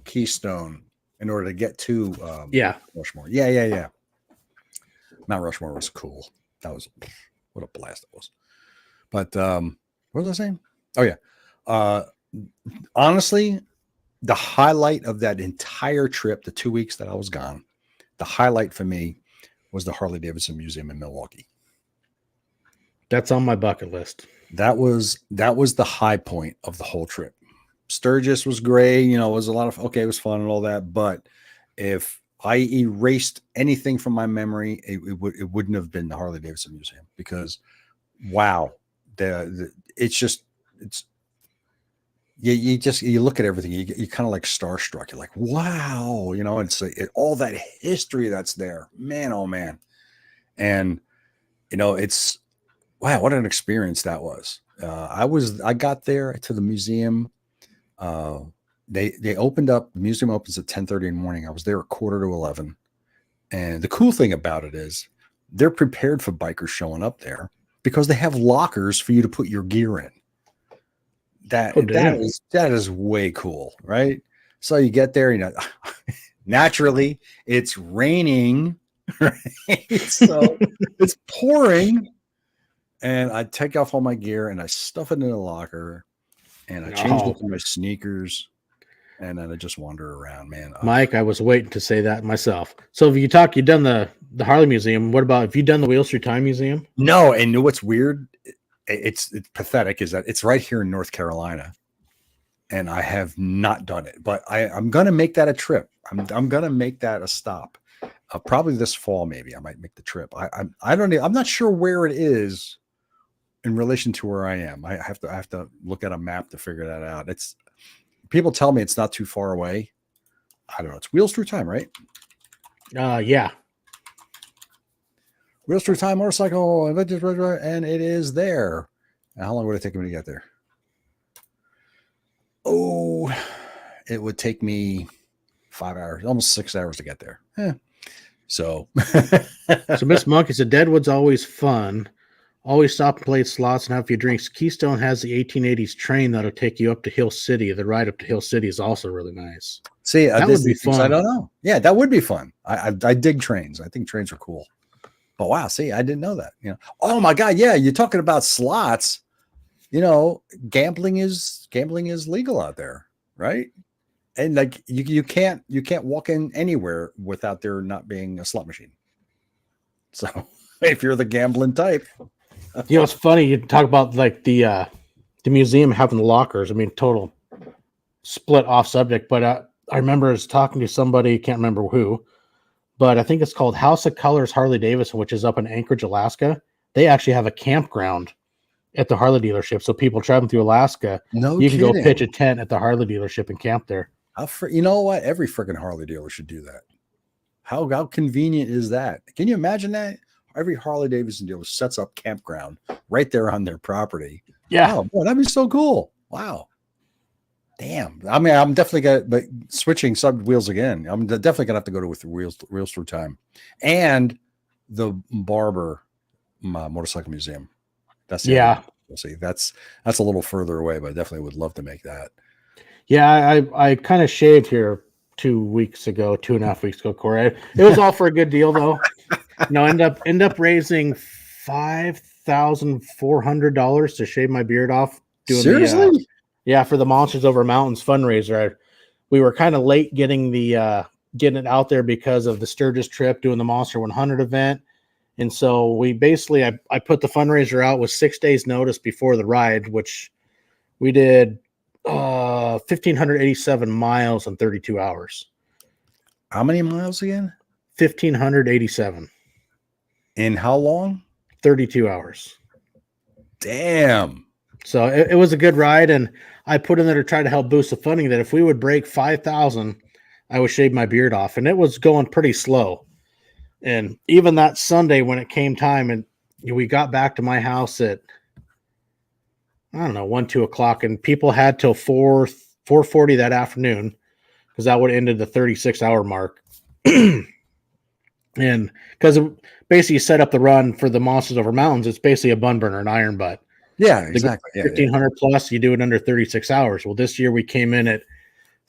Keystone in order to get to Rushmore. Yeah. Mount Rushmore was cool. That was what a blast it was. But what was I saying? Oh, yeah. Honestly, the highlight of that entire trip, the 2 weeks that I was gone, the highlight for me was the Harley-Davidson Museum in Milwaukee. That's on my bucket list. That was the high point of the whole trip. Sturgis was great, you know, it was a lot of, okay, it was fun and all that. But if I erased anything from my memory, it wouldn't have been the Harley-Davidson Museum, because wow, it's you look at everything, you kind of like starstruck. You're like, wow, you know, it's all that history that's there, man, oh man. And you know, it's wow, what an experience that was. I got there to the museum. They opened up, the museum opens at 10:30 in the morning. I was there at 10:45. And the cool thing about it is they're prepared for bikers showing up there, because they have lockers for you to put your gear in. That is way cool, right? So you get there, you know, naturally it's raining, right? So it's pouring, and I take off all my gear and I stuff it in the locker, and I change into my sneakers, and then I just wander around, man. Mike, I was waiting to say that myself. So if you've done the Harley Museum, what about, have you done the Wheels Through Time Museum? No, and you know what's weird? It's pathetic, is that it's right here in North Carolina, and I have not done it, but I'm going to make that a trip. I'm going to make that a stop. Probably this fall, maybe I might make the trip. I'm not sure where it is in relation to where I am. I have to look at a map to figure that out. People tell me it's not too far away. I don't know. It's Wheels Through Time, right? Yeah. Wheels Through Time motorcycle, and it is there. Now, how long would it take me to get there? Oh, it would take me 5 hours, almost 6 hours to get there. So Miss Monkey said, Deadwood's always fun. Always stop and play slots and have a few drinks. Keystone has the 1880s train that'll take you up to Hill City. The ride up to Hill City is also really nice. See, that would be fun. I don't know. Yeah, that would be fun. I dig trains. I think trains are cool. But wow, see, I didn't know that. You know, oh my God, yeah, you're talking about slots. You know, gambling is legal out there, right? And like you can't walk in anywhere without there not being a slot machine. So if you're the gambling type. You know, it's funny you talk about like the museum having the lockers. I mean, total split off subject, but I remember I was talking to somebody, can't remember who, but I think it's called House of Colors Harley-Davidson, which is up in Anchorage, Alaska. They actually have a campground at the Harley dealership. So people traveling through Alaska, you can go pitch a tent at the Harley dealership and camp there. You know what? Every freaking Harley dealer should do that. How convenient is that? Can you imagine that? Every Harley-Davidson dealer sets up campground right there on their property. Yeah. Oh, boy, that'd be so cool. Wow. Damn. I mean, I'm definitely but switching sub wheels again. I'm definitely gonna have to go to with Wheels Through Time, and the Barber Motorcycle Museum. That's we'll see. That's a little further away, but I definitely would love to make that. Yeah, I kind of shaved here 2.5 weeks ago, Corey. It was all for a good deal though. No, end up raising $5,400 to shave my beard off. Seriously? For the Monsters Over Mountains fundraiser. We were kind of late getting getting it out there because of the Sturgis trip, doing the Monster 100 event. And so we basically, I put the fundraiser out with 6 days notice before the ride, which we did 1,587 miles in 32 hours. How many miles again? 1,587. In how long? 32 hours. Damn. So it was a good ride, and I put in there to try to help boost the funding that if we would break 5,000, I would shave my beard off, and it was going pretty slow. And even that Sunday when it came time, and we got back to my house at, I don't know, 1, 2 o'clock, and people had till 4:40 that afternoon, because that would have ended the 36-hour mark. And because basically you set up the run for the Monsters Over Mountains, it's basically a bun burner, an iron butt. Yeah, exactly. 1,500 plus, you do it under 36 hours. Well, this year we came in at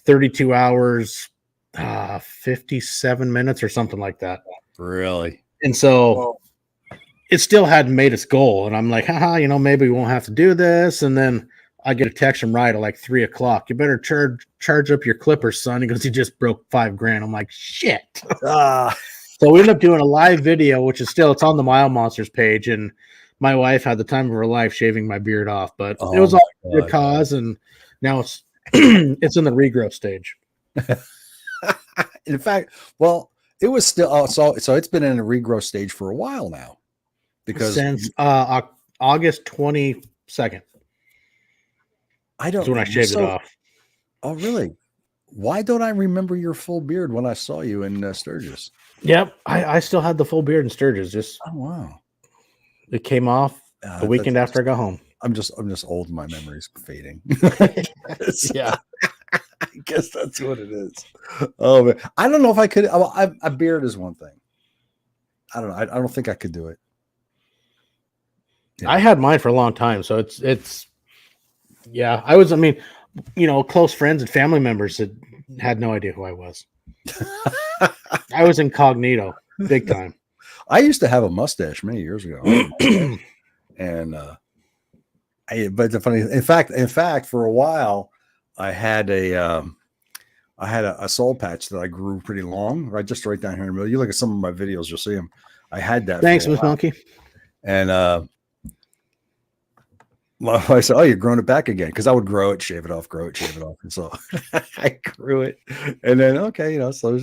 32 hours, 57 minutes or something like that. Really? And so it still hadn't made its goal. And I'm like, maybe we won't have to do this. And then I get a text from Ride at like 3:00. You better charge up your clippers, son. He goes, he just broke $5,000. I'm like, shit. So we ended up doing a live video, which is still, it's on the Mile Monsters page. And my wife had the time of her life shaving my beard off, but it was all a good cause. And now it's, it's in the regrowth stage. In fact, well, it was still, so it's been in a regrowth stage for a while now. Because since August 22nd. I don't. That's when I shaved it off. Oh, really? Why don't I remember your full beard when I saw you in Sturgis? Yep, I still had the full beard in Sturgis. Just wow, it came off the weekend after I got home. I'm just old. My memory's fading. Yeah, I guess that's what it is. Oh man, I don't know if I could. A beard is one thing. I don't know. I don't think I could do it. Yeah. I had mine for a long time, so it's. Yeah, I mean, close friends and family members that had no idea who I was. I was incognito, big time. I used to have a mustache many years ago, and but the funny, in fact, for a while, I had a soul patch that I grew pretty long, right down here in the middle. You look at some of my videos, you'll see them. I had that. Thanks, Miss Monkey. And my wife said, "Oh, you're growing it back again," because I would grow it, shave it off, and so I grew it, and then so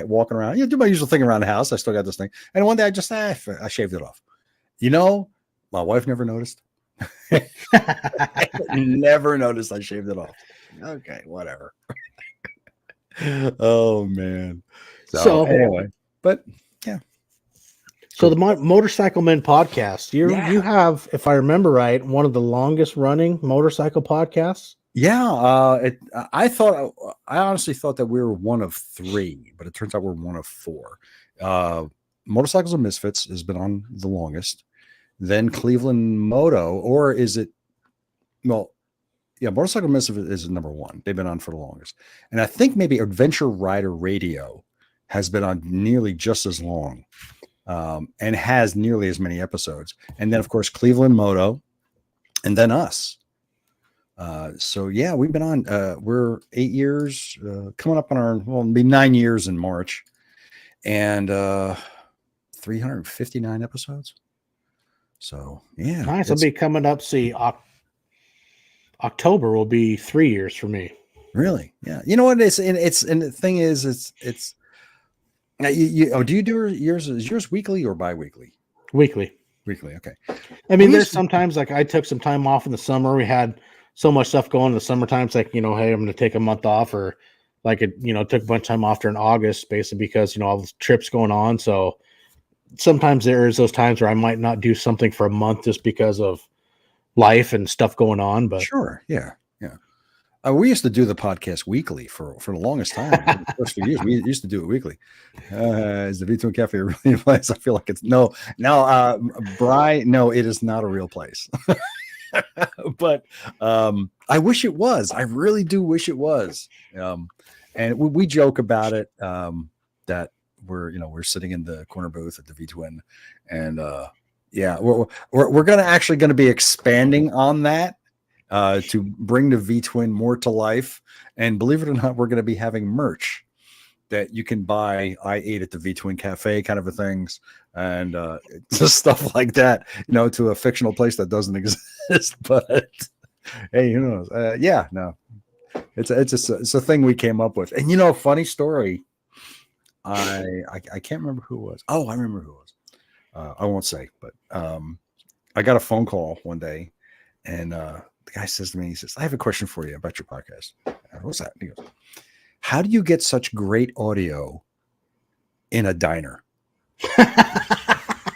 walking around, do my usual thing around the house. I still got this thing, and one day I just I shaved it off. My wife never noticed. Never noticed I shaved it off. Okay, whatever. Oh man. So anyway, but yeah. So the Motorcycle Men podcast, you have, if I remember right, one of the longest running motorcycle podcasts. Yeah, I honestly thought that we were one of 3, but it turns out we're one of 4. Motorcycles and Misfits has been on the longest. Then Cleveland Moto, or is it? Well, yeah, Motorcycle Misfits is number 1. They've been on for the longest, and I think maybe Adventure Rider Radio has been on nearly just as long. And has nearly as many episodes. And then, of course, Cleveland Moto, and then us. So, yeah, we've been on. We're 8 years, coming up on it'll be 9 years in March. And 359 episodes. So, yeah. Nice. It'll be coming up. See, October will be 3 years for me. Really? Yeah. You know what? And the thing is, it's. Now, do you do yours? Is yours weekly or bi-weekly? Weekly. Okay. I mean, there's sometimes like I took some time off in the summer. We had so much stuff going in the summertime. It's like, hey, I'm going to take a month off, or like it, took a bunch of time off during August, basically because, all the trips going on. So sometimes there is those times where I might not do something for a month just because of life and stuff going on. But sure. Yeah. We used to do the podcast weekly for the longest time. The first few years, we used to do it weekly. Is the V2 Cafe a real place? I feel like it's no, Brian. No, it is not a real place. But I wish it was. I really do wish it was. And we joke about it. That we're sitting in the corner booth at the V2N, and we're going to be expanding on that. To bring the V-Twin more to life. And believe it or not, we're going to be having merch that you can buy. I ate at the V-Twin Cafe kind of a things, and just stuff like that, to a fictional place that doesn't exist. But hey, who knows? It's a thing we came up with. And funny story. I can't remember who it was. Oh, I remember who it was. I won't say, but I got a phone call one day, and the guy says to me, he says, "I have a question for you about your podcast." What's that? He goes, "How do you get such great audio in a diner?"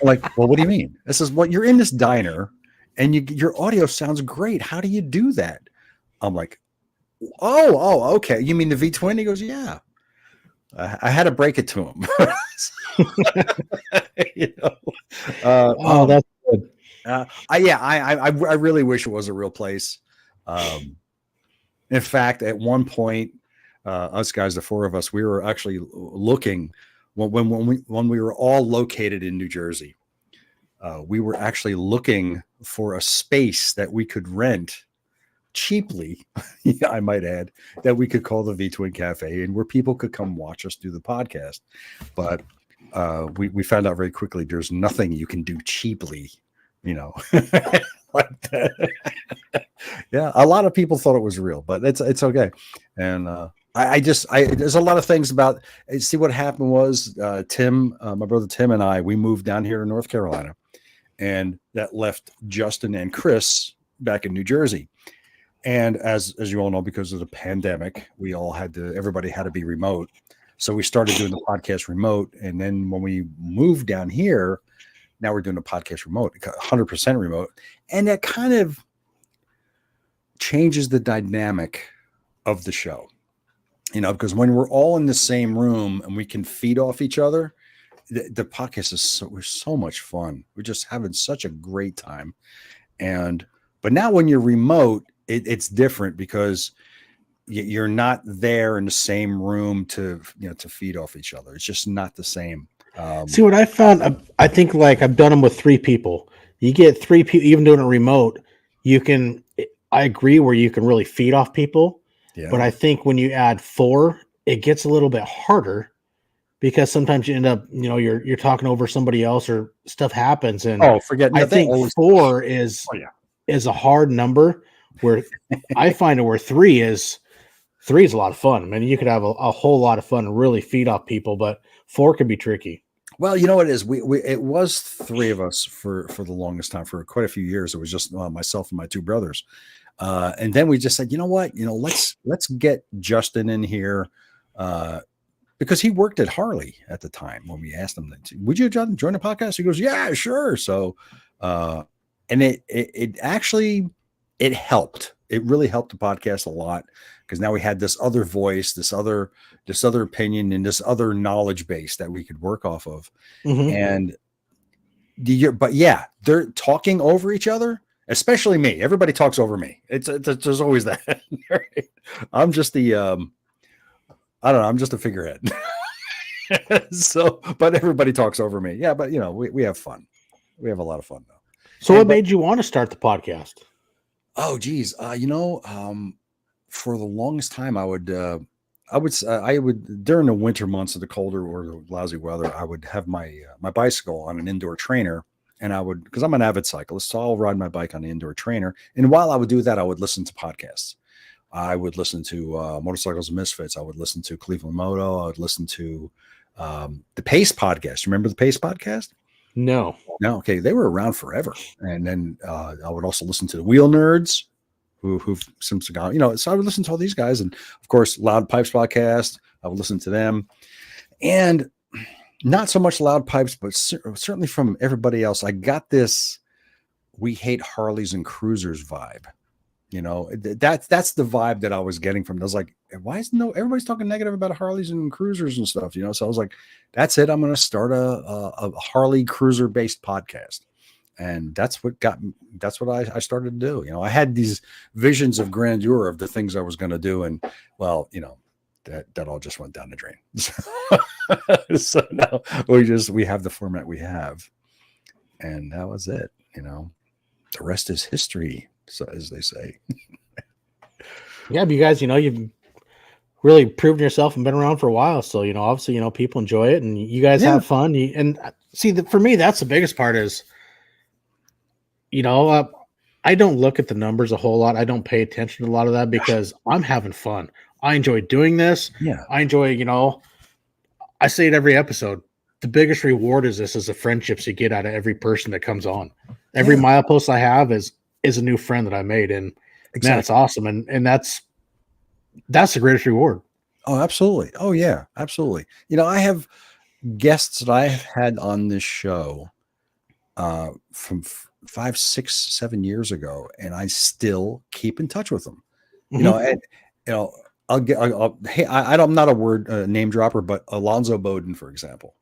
Like, well, what do you mean? This is what you're in this diner and your audio sounds great. How do you do that? I'm like, oh, okay. You mean the V-Twin? He goes, yeah. I had to break it to him. That's good. I really wish it was a real place. In fact, at one point, us guys, the 4 of us, we were actually looking when we were all located in New Jersey. We were actually looking for a space that we could rent cheaply, I might add, that we could call the V Twin Cafe and where people could come watch us do the podcast. But we found out very quickly there's nothing you can do cheaply, like that. Yeah, a lot of people thought it was real, but it's okay. And there's a lot of things about. See, what happened was Tim, my brother Tim, and we moved down here to North Carolina, and that left Justin and Chris back in New Jersey. And as you all know, because of the pandemic, everybody had to be remote. So we started doing the podcast remote. And then when we moved down here, now we're doing a podcast remote, 100% remote. And that kind of changes the dynamic of the show, because when we're all in the same room and we can feed off each other, the podcast is we're so much fun. We're just having such a great time. But now when you're remote, it's different because you're not there in the same room to feed off each other. It's just not the same. See what I found. I think like I've done them with 3 people. You get 3 people, even doing it remote. I agree where you can really feed off people. Yeah. But I think when you add 4, it gets a little bit harder because sometimes you end up, you're talking over somebody else or stuff happens. And I think 4 is a hard number. Where I find it where 3 is a lot of fun. I mean, you could have a whole lot of fun and really feed off people, but 4 could be tricky. Well, you know what it is? It was 3 of us for the longest time, for quite a few years. It was just myself and my 2 brothers. And then we just said, you know what, let's get Justin in here, because he worked at Harley at the time when we asked him, would you join the podcast? He goes, yeah, sure. So, and it actually, it helped. It really helped the podcast a lot because now we had this other voice, this other opinion, and this other knowledge base that we could work off of. Mm-hmm. But yeah, they're talking over each other, especially me. Everybody talks over me. There's always that. I'm just the, I don't know. I'm just a figurehead. So, but everybody talks over me. Yeah. But we have fun. We have a lot of fun though. So what made you want to start the podcast? Oh, geez. For the longest time, I would during the winter months of the colder or the lousy weather, I would have my bicycle on an indoor trainer, and because I'm an avid cyclist, so I'll ride my bike on the indoor trainer. And while I would do that, I would listen to podcasts. I would listen to Motorcycles and Misfits. I would listen to Cleveland Moto. I would listen to the Pace podcast. Remember the Pace podcast? No. Okay. They were around forever. And then I would also listen to the Wheel Nerds, who've since gone, so I would listen to all these guys. And of course, Loud Pipes podcast, I would listen to them. And not so much Loud Pipes, but certainly from everybody else, I got this we hate Harleys and cruisers vibe. That's the vibe that I was getting from. I was like, why is everybody's talking negative about Harleys and cruisers and stuff, So I was like, that's it. I'm going to start a Harley cruiser based podcast. And that's what I started to do. I had these visions of grandeur of the things I was going to do. And well, that all just went down the drain. So now we have the format we have, and that was it. The rest is history. So as they say. Yeah, but you guys, you've really proven yourself and been around for a while. So, obviously, people enjoy it and you guys have fun. And see, for me, that's the biggest part is, I don't look at the numbers a whole lot. I don't pay attention to a lot of that because I'm having fun. I enjoy doing this. Yeah. I enjoy, I say it every episode. The biggest reward is the friendships you get out of every person that comes on. Every milepost I have is a new friend that I made. And man, it's awesome. And that's the greatest reward. Oh, absolutely. Oh yeah, absolutely. I have guests that I have had on this show from 5, 6, 7 years ago, and I still keep in touch with them. Mm-hmm. I'm not a name dropper, but Alonzo Bowden, for example,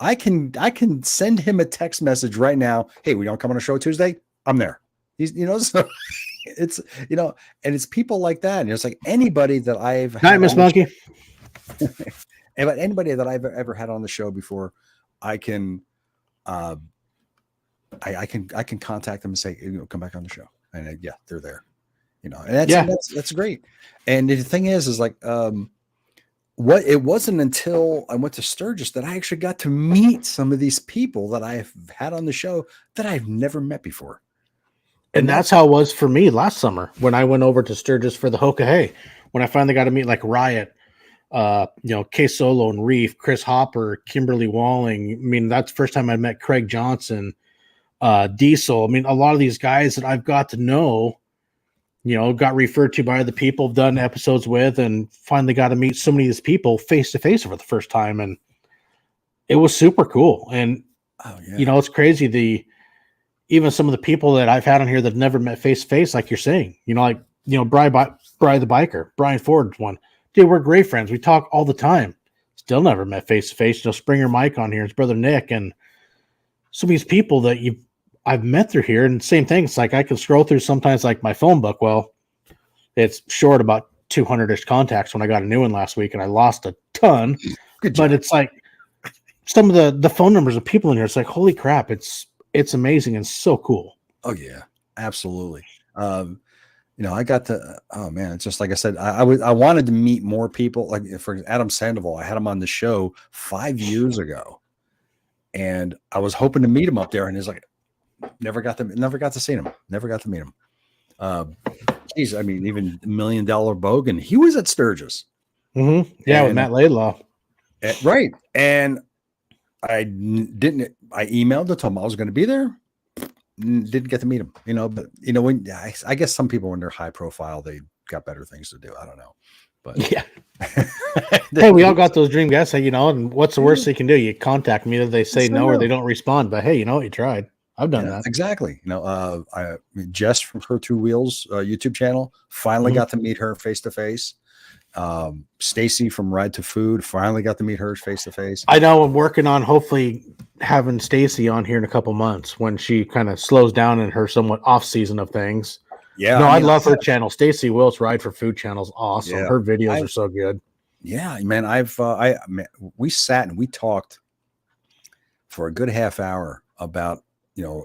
I can send him a text message right now. Hey, we don't come on a show Tuesday. I'm there. He's, so it's, and it's people like that. And it's like anybody that I've Night, Miss Monkey. But anybody that I've ever had on the show before, I can contact them and say, come back on the show. And they're there. and that's great. And the thing is like, what it wasn't until I went to Sturgis that I actually got to meet some of these people that I've had on the show that I've never met before. And that's how it was for me last summer when I went over to Sturgis for the Hoka Hey, when I finally got to meet like Riot, K Solo and Reef, Chris Hopper, Kimberly Walling. I mean, that's the first time I met Craig Johnson, Diesel. I mean, a lot of these guys that I've got to know, got referred to by other people, I've done episodes with, and finally got to meet so many of these people face to face for the first time. And it was super cool. And, it's crazy. Even some of the people that I've had on here that never met face to face, like you're saying, Bri the biker, Brian Ford's one. Dude, we're great friends. We talk all the time. Still never met face to face. Springer Mike on here, his brother Nick, and some of these people that I've met through here. And same thing. It's like I can scroll through sometimes like my phone book. Well, it's short about 200-ish contacts when I got a new one last week, and I lost a ton. But it's like some of the phone numbers of people in here. It's like, holy crap! It's amazing and so cool. Oh yeah, absolutely. I got to, oh man, it's just like I said, I wanted to meet more people. Like for Adam Sandoval, I had him on the show 5 years ago, and I was hoping to meet him up there, and he's like, never got to see him, never got to meet him. Geez, I mean, even $1 Million Bogan, he was at Sturgis. Mm-hmm. Yeah, with Matt Laidlaw. Right. And I emailed to tell him I was going to be there. Didn't get to meet him, but when I guess some people, when they're high profile, they got better things to do. I don't know, but yeah. Hey, we all got those dream guests, and what's the worst they can do? You contact me, either they say no or they don't respond, but hey, you tried. I've done that. Exactly. Jess from Her Two Wheels YouTube channel, finally got to meet her face to face. Stacy from Ride to Food, finally got to meet her face to face. I know I'm working on hopefully having Stacy on here in a couple months when she kind of slows down in her somewhat off season of things. Yeah. No, I love her channel. Stacy Wills Ride for Food channel is awesome. Yeah, her videos are so good. Yeah, man. We sat and we talked for a good half hour about,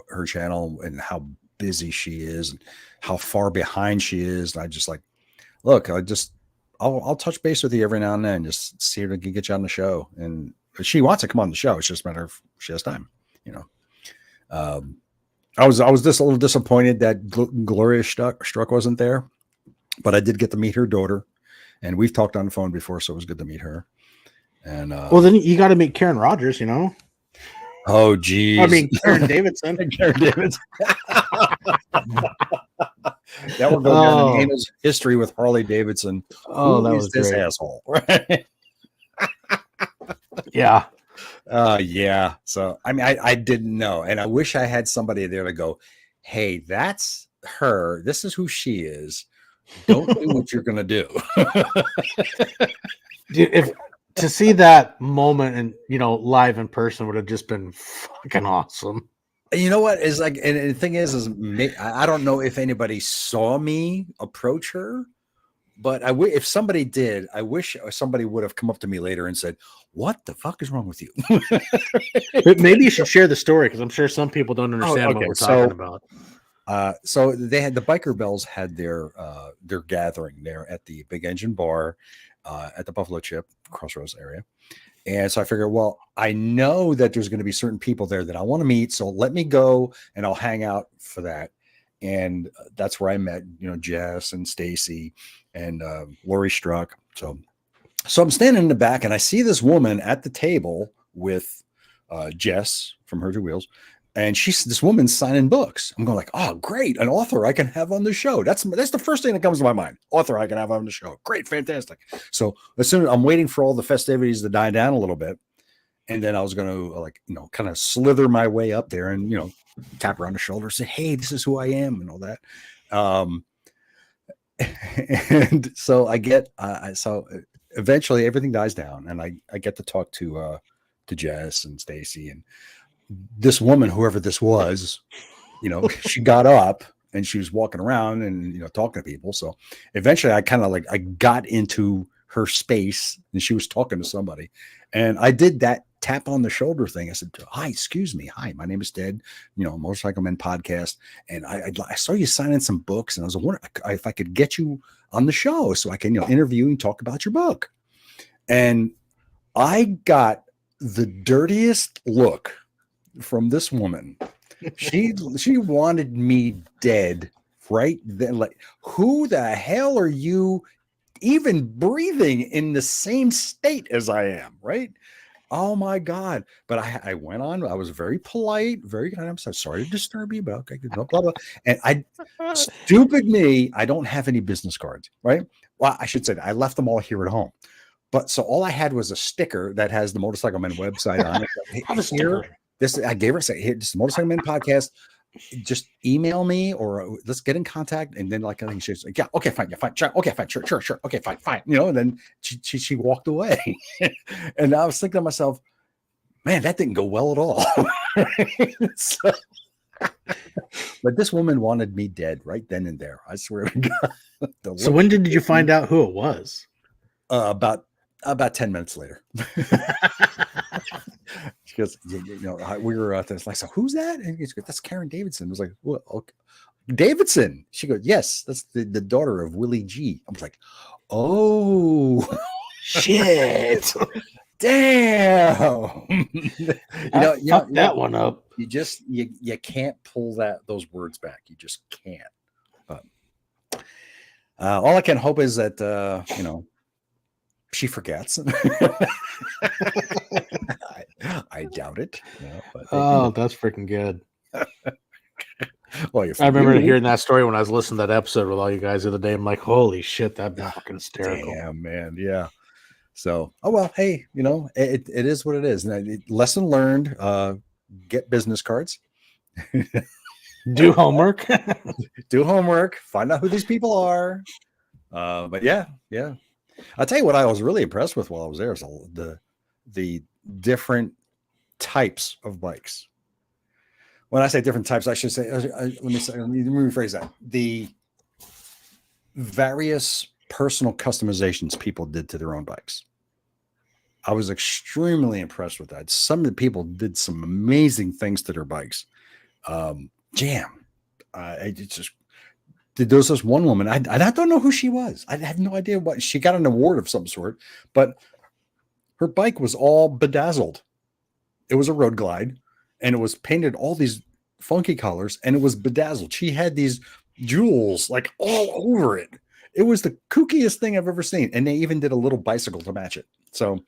her channel and how busy she is and how far behind she is. And I just like, look, I'll touch base with you every now and then, just see if we can get you on the show. And she wants to come on the show. It's just a matter of she has time, I was just a little disappointed that Gloria Struck wasn't there, but I did get to meet her daughter, and we've talked on the phone before, so it was good to meet her. And well, then you got to meet Karen Rogers, Oh, geez. I mean, Karen Davidson. Karen Davidson. That will go down in Anna's history with Harley-Davidson. Oh, that was this great. Asshole, right? Yeah. Yeah. So, I mean, I didn't know. And I wish I had somebody there to go, hey, that's her. This is who she is. Don't do what you're going to do. Dude, to see that moment and, live in person would have just been fucking awesome. You know what is like, and the thing is I don't know if anybody saw me approach her, but if somebody did, I wish somebody would have come up to me later and said, "What the fuck is wrong with you?" Maybe you should share the story, because I'm sure some people don't understand what we're talking about. So they had the Biker Bells had their gathering there at the Big Engine Bar at the Buffalo Chip Crossroads area. And so I figured, well, I know that there's going to be certain people there that I want to meet. So let me go and I'll hang out for that. And that's where I met, Jess and Stacy and Lori Struck. So I'm standing in the back and I see this woman at the table with Jess from Her Two Wheels. And this woman's signing books. I'm going like, oh, great. An author I can have on the show. That's the first thing that comes to my mind. Author I can have on the show. Great. Fantastic. So as soon as I'm waiting for all the festivities to die down a little bit. And then I was going to kind of slither my way up there and, tap her on the shoulder, say, hey, this is who I am and all that. And so I get, so eventually everything dies down and I get to talk to Jess and Stacy and this woman, whoever this was, she got up and she was walking around and, talking to people. So eventually I kind of I got into her space and she was talking to somebody and I did that tap on the shoulder thing. I said, hi, excuse me. Hi, my name is Ted, Motorcycle Men podcast. And I saw you signing some books, and I was wondering if I could get you on the show so I can, interview and talk about your book. And I got the dirtiest look from this woman. She wanted me dead right then. Like, who the hell are you even breathing in the same state as I am? Right. Oh my God. But I went on. I was very polite, very kind. I'm so sorry to disturb you, but okay, blah, blah, blah. And stupid me, I don't have any business cards. Right. Well, I should say that I left them all here at home. But so all I had was a sticker that has the Motorcycle Men website on it. I gave her, say, here, this is the Motorcycle Men podcast. Just email me or let's get in contact. And then I think she's like, yeah, okay, fine. Yeah, fine. Sure. Okay, fine. Sure. Okay, fine. And then she walked away. And I was thinking to myself, man, that didn't go well at all. But this woman wanted me dead right then and there. I swear to God. So when did you find out who it was? About 10 minutes later. She goes, we were out there. It's like, so who's that? And he goes, that's Karen Davidson. I was like, well, okay. Davidson. She goes, yes, that's the daughter of Willie G. I was like, oh, shit. Damn. Fuck that one up. You can't pull those words back. You just can't. But all I can hope is that, she forgets. I doubt it. But, that's freaking good. Well, I remember hearing that story when I was listening to that episode with all you guys the other day. I'm like, holy shit, that'd be fucking hysterical. Damn, man. Yeah. So, well, hey, it is what it is. And lesson learned, get business cards. Do homework. Do homework. Find out who these people are. But yeah. I'll tell you what I was really impressed with while I was there is the different types of bikes. When I say different types, I should say, let me rephrase that. The various personal customizations people did to their own bikes. I was extremely impressed with that. Some of the people did some amazing things to their bikes. There was this one woman, I don't know who she was. I have no idea what she got, an award of some sort, but her bike was all bedazzled. It was a roadglide, and it was painted all these funky colors, and it was bedazzled. She had these jewels like all over it. It was the kookiest thing I've ever seen, and they even did a little bicycle to match it. So,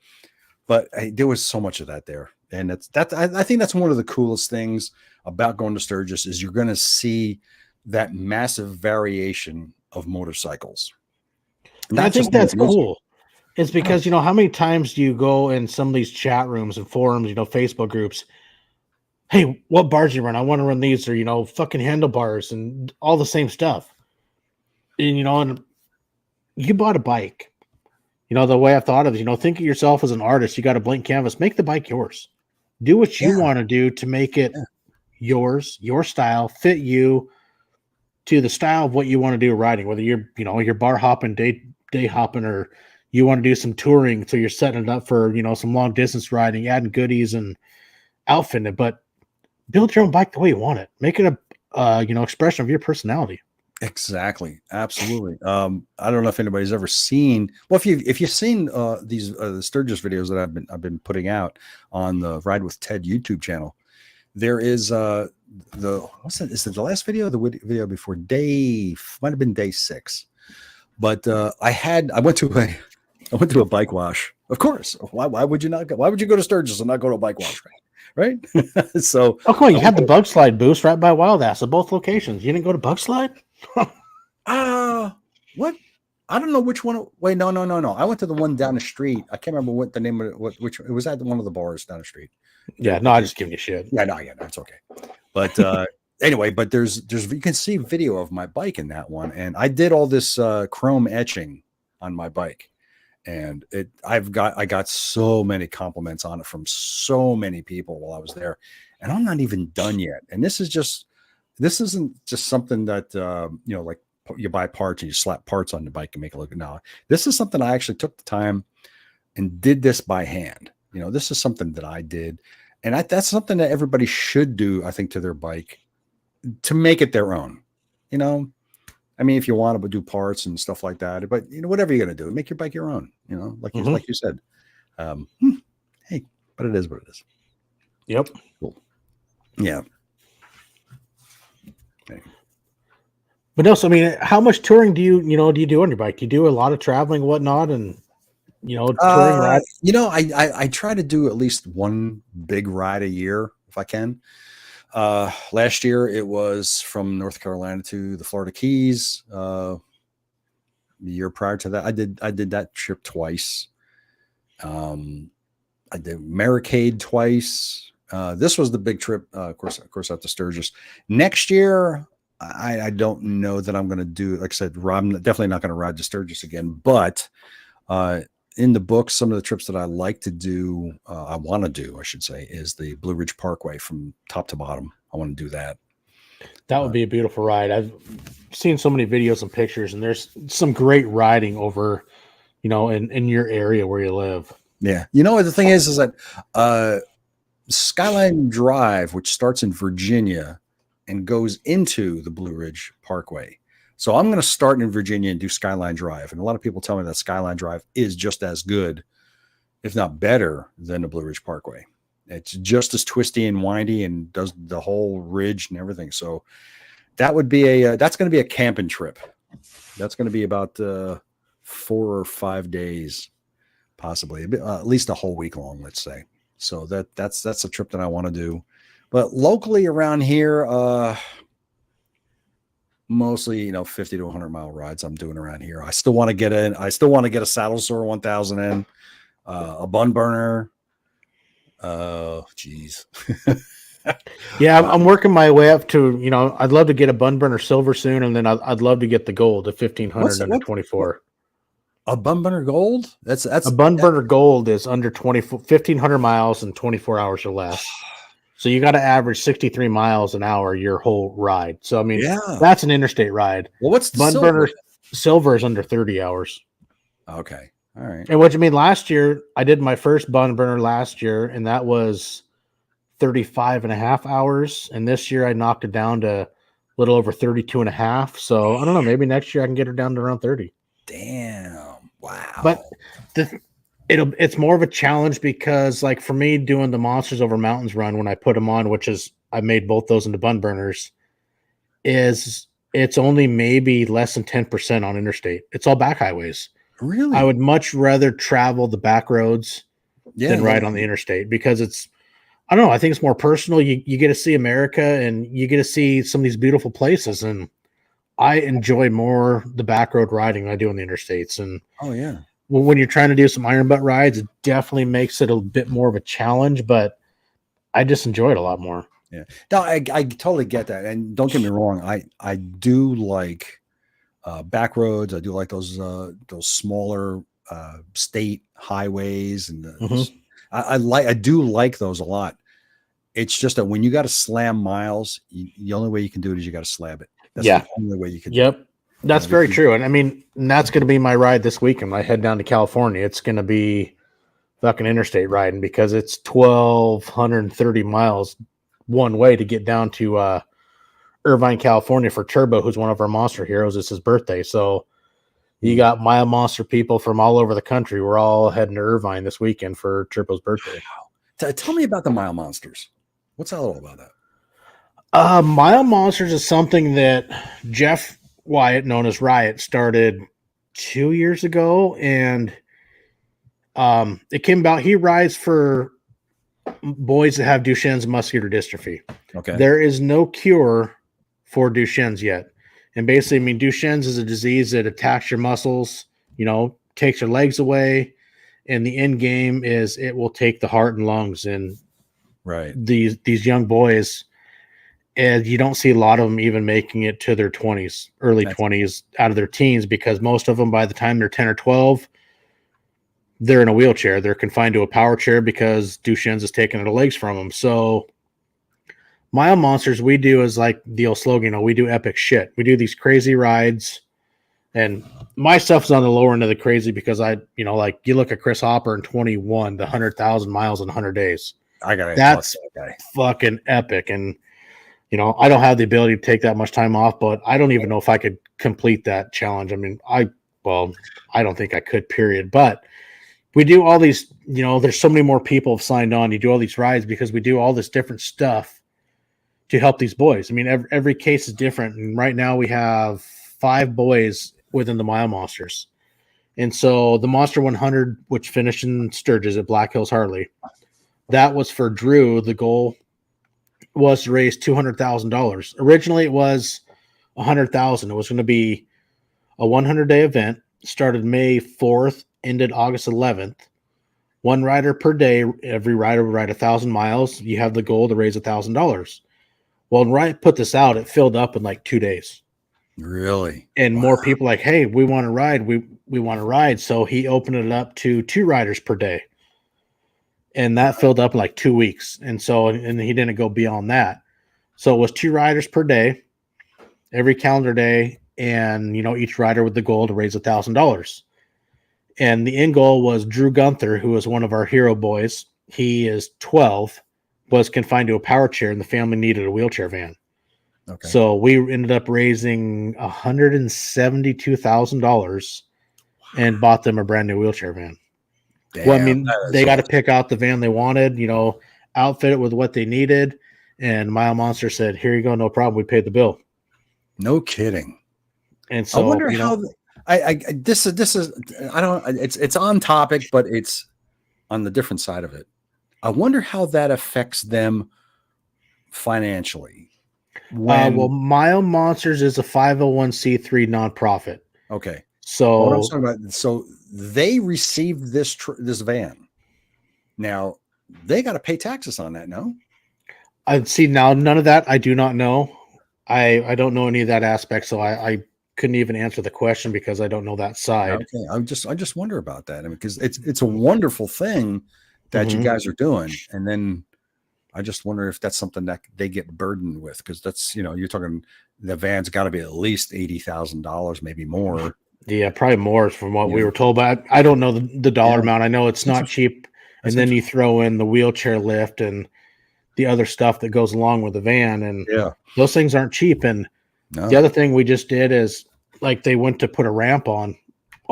but there was so much of that there, and I think that's one of the coolest things about going to Sturgis is you're going to see that massive variation of motorcycles. And I think that's cool. It's because, how many times do you go in some of these chat rooms and forums, Facebook groups? Hey, what bars you run? I want to run these, or, fucking handlebars and all the same stuff. And, and you bought a bike. The way I thought of it, think of yourself as an artist. You got a blank canvas. Make the bike yours. Do what you want to do to make it yours, your style, fit you to the style of what you want to do riding, whether you're bar hopping, day hopping, or you want to do some touring. So you're setting it up for, some long distance riding, adding goodies and outfitting it, but build your own bike the way you want it. Make it a, expression of your personality. Exactly. Absolutely. I don't know if anybody's ever seen, well, if you've seen these the Sturgis videos that I've been putting out on the Ride with Ted YouTube channel, there is is it the last video, the video before might have been day 6, but I went to a bike wash. Of course. Why would you not go? Why would you go to Sturgis and not go to a bike wash? Right. So, come on, you had the Bug Slide booth right by Wild Ass at both locations. You didn't go to Bug Slide? What? I don't know which one. Wait, no. I went to the one down the street. I can't remember what the name of it, which it was at one of the bars down the street. Yeah, no, I just giving you shit. Yeah, no, it's okay. But anyway, but there's you can see video of my bike in that one, and I did all this chrome etching on my bike, and I got so many compliments on it from so many people while I was there, and I'm not even done yet. And this isn't just something that like you buy parts and you slap parts on the bike and make it look. No, this is something I actually took the time and did this by hand. this is something that I did. And that's something that everybody should do, I think, to their bike to make it their own. I mean, if you want to do parts and stuff like that, but whatever you're going to do, make your bike your own, like you said. Hey, but it is what it is. Yep. Cool. Yeah. Okay. But no, so I mean, how much touring do you do on your bike? Do you do a lot of traveling, and whatnot, and touring ride? I try to do at least one big ride a year if I can. Last year it was from North Carolina to the Florida Keys. The year prior to that, I did that trip twice. I did Maracade twice. This was the big trip, of course, out to Sturgis. Next year, I don't know that I'm going to do. Like I said, I'm definitely not going to ride to Sturgis again. But in the book, some of the trips that I like to do, I want to do, I should say, is the Blue Ridge Parkway from top to bottom. I want to do that. That would be a beautiful ride. I've seen so many videos and pictures, and there's some great riding over, in your area where you live. Yeah. The thing is that Skyline Drive, which starts in Virginia and goes into the Blue Ridge Parkway. So I'm going to start in Virginia and do Skyline Drive. And a lot of people tell me that Skyline Drive is just as good, if not better, than the Blue Ridge Parkway. It's just as twisty and windy and does the whole ridge and everything. So that would be that's going to be a camping trip. That's going to be about 4 or 5 days, possibly at least a whole week long, let's say. So that's a trip that I want to do. But locally around here, mostly 50 to 100 mile rides I'm doing around here. I still want to get a saddle sore 1000 in, a bun burner. Geez. Yeah, I'm working my way up to, I'd love to get a bun burner silver soon, and then I'd love to get the gold, the 1500 under 24. A bun burner gold? That's a bun burner gold is under 1,500 miles and 24 hours or less. So you got to average 63 miles an hour your whole ride. So I mean, that's an interstate ride. Well, what's the bun silver? Burner silver is under 30 hours. Okay. All right. And what you mean, last year I did my first bun burner last year, and that was 35 and a half hours. And this year I knocked it down to a little over 32 and a half. So I don't know, maybe next year I can get her down to around 30. Damn. Wow. But it's more of a challenge because, like, for me, doing the Monsters Over Mountains run when I put them on, which is I made both those into bun burners, it's only maybe less than 10% on interstate. It's all back highways. Really? I would much rather travel the back roads than ride on the interstate, because I don't know, I think it's more personal. You get to see America, and you get to see some of these beautiful places, and I enjoy more the back road riding than I do on the interstates. And when you're trying to do some iron butt rides, it definitely makes it a bit more of a challenge, but I just enjoy it a lot more. Yeah. No, I totally get that. And don't get me wrong. I do like back roads. I do like those smaller state highways. And I do like those a lot. It's just that when you got to slam miles, the only way you can do it is you got to slab it. That's the only way you can do it. That's very true. And I mean, that's going to be my ride this weekend. I head down to California. It's going to be fucking interstate riding, because it's 1,230 miles one way to get down to Irvine, California for Turbo, who's one of our monster heroes. It's his birthday. So you got Mile Monster people from all over the country. We're all heading to Irvine this weekend for Turbo's birthday. Wow. Tell me about the Mile Monsters. What's all about that? Mile Monsters is something that Jeff Wyatt, known as Riot, started 2 years ago, and it came about. He rides for boys that have Duchenne's muscular dystrophy. Okay. There is no cure for Duchenne's yet. And basically, I mean, Duchenne's is a disease that attacks your muscles, takes your legs away. And the end game is it will take the heart and lungs. And these young boys, and you don't see a lot of them even making it to their 20s, early 20s, out of their teens, because most of them, by the time they're 10 or 12, they're in a wheelchair. They're confined to a power chair because Duchenne's is taking their legs from them. So Mile Monsters, we do is like the old slogan, we do epic shit. We do these crazy rides, and my stuff's on the lower end of the crazy because like you look at Chris Hopper in 21, the 100,000 miles in 100 days. I got to talk That's to that guy. fucking epic. And, I don't have the ability to take that much time off, but I don't even know if I could complete that challenge. I mean, I don't think I could, period. But we do all these, there's so many more people have signed on. You do all these rides because we do all this different stuff to help these boys. I mean, every case is different. And right now we have 5 boys within the Mile Monsters. And so the Monster 100, which finished in Sturgis at Black Hills Harley, that was for Drew. The goal was to raise $200,000. Originally it was $100,000. It was going to be a 100-day event, started May 4th, ended August 11th. 1 rider per day. Every rider would ride 1,000 miles. You have the goal to raise $1,000. Well, when Wright put this out, it filled up in like 2 days. Really? And more people like, hey, we want to ride. We want to ride. So he opened it up to 2 riders per day. And that filled up in like 2 weeks. And he didn't go beyond that. So it was 2 riders per day, every calendar day. And, each rider with the goal to raise $1,000. And the end goal was Drew Gunther, who was one of our hero boys. He is 12, was confined to a power chair, and the family needed a wheelchair van. Okay. So we ended up raising $172,000 and bought them a brand new wheelchair van. Damn, well, I mean, they got to pick out the van they wanted, outfit it with what they needed. And Mile Monster said, here you go. No problem. We paid the bill. No kidding. And so I wonder how this is, I don't, it's on topic, but it's on the different side of it. I wonder how that affects them financially. Well, Mile Monsters is a 501c3 nonprofit. Okay. So what I'm talking about, so they received this van. Now they got to pay taxes on that. No, I see. Now none of that. I do not know. I don't know any of that aspect. So I couldn't even answer the question because I don't know that side. Okay. I just wonder about that. I mean, because it's a wonderful thing that you guys are doing. And then I just wonder if that's something that they get burdened with, because that's, you're talking, the van's got to be at least $80,000, maybe more. Yeah, probably more from what we were told, but I don't know the dollar amount. I know it's not cheap. And then you throw in the wheelchair lift and the other stuff that goes along with the van. And those things aren't cheap. And the other thing we just did is, like, they went to put a ramp on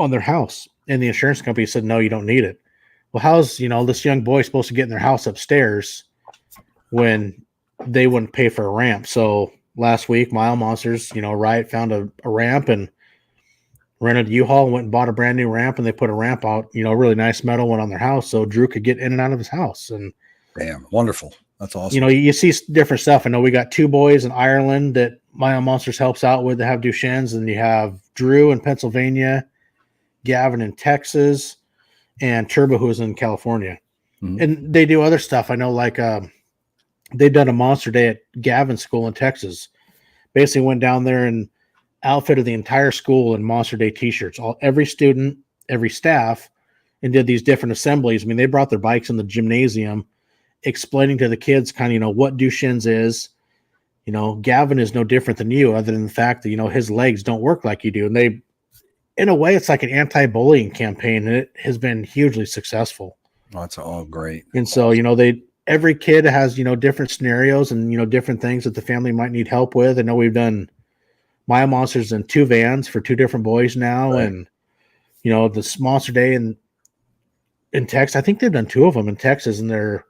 their house, and the insurance company said, no, you don't need it. Well, how's, this young boy supposed to get in their house upstairs when they wouldn't pay for a ramp? So last week, Mile Monsters, Riot found a ramp and rented a U-Haul and went and bought a brand new ramp, and they put a ramp out, a really nice metal one on their house so Drew could get in and out of his house. And damn, wonderful. That's awesome. You see different stuff. I know we got 2 boys in Ireland that Mile Monsters helps out with that have Duchenne's, and you have Drew in Pennsylvania, Gavin in Texas, and Turbo, who's in California. Mm-hmm. And they do other stuff. I know, like, they've done a monster day at Gavin's school in Texas. Basically went down there and outfitted the entire school in Monster Day t-shirts, every student, every staff, and did these different assemblies. I mean, they brought their bikes in the gymnasium, explaining to the kids kind of, what Duchenne's is. Gavin is no different than you, other than the fact that, his legs don't work like you do. And they, in a way, it's like an anti-bullying campaign, and it has been hugely successful. Oh, that's all great. And so, every kid has, different scenarios and, different things that the family might need help with. I know we've done Mile Monsters in 2 vans for 2 different boys now. Right. And, this Monster Day in Texas, I think they've done 2 of them in Texas, and they're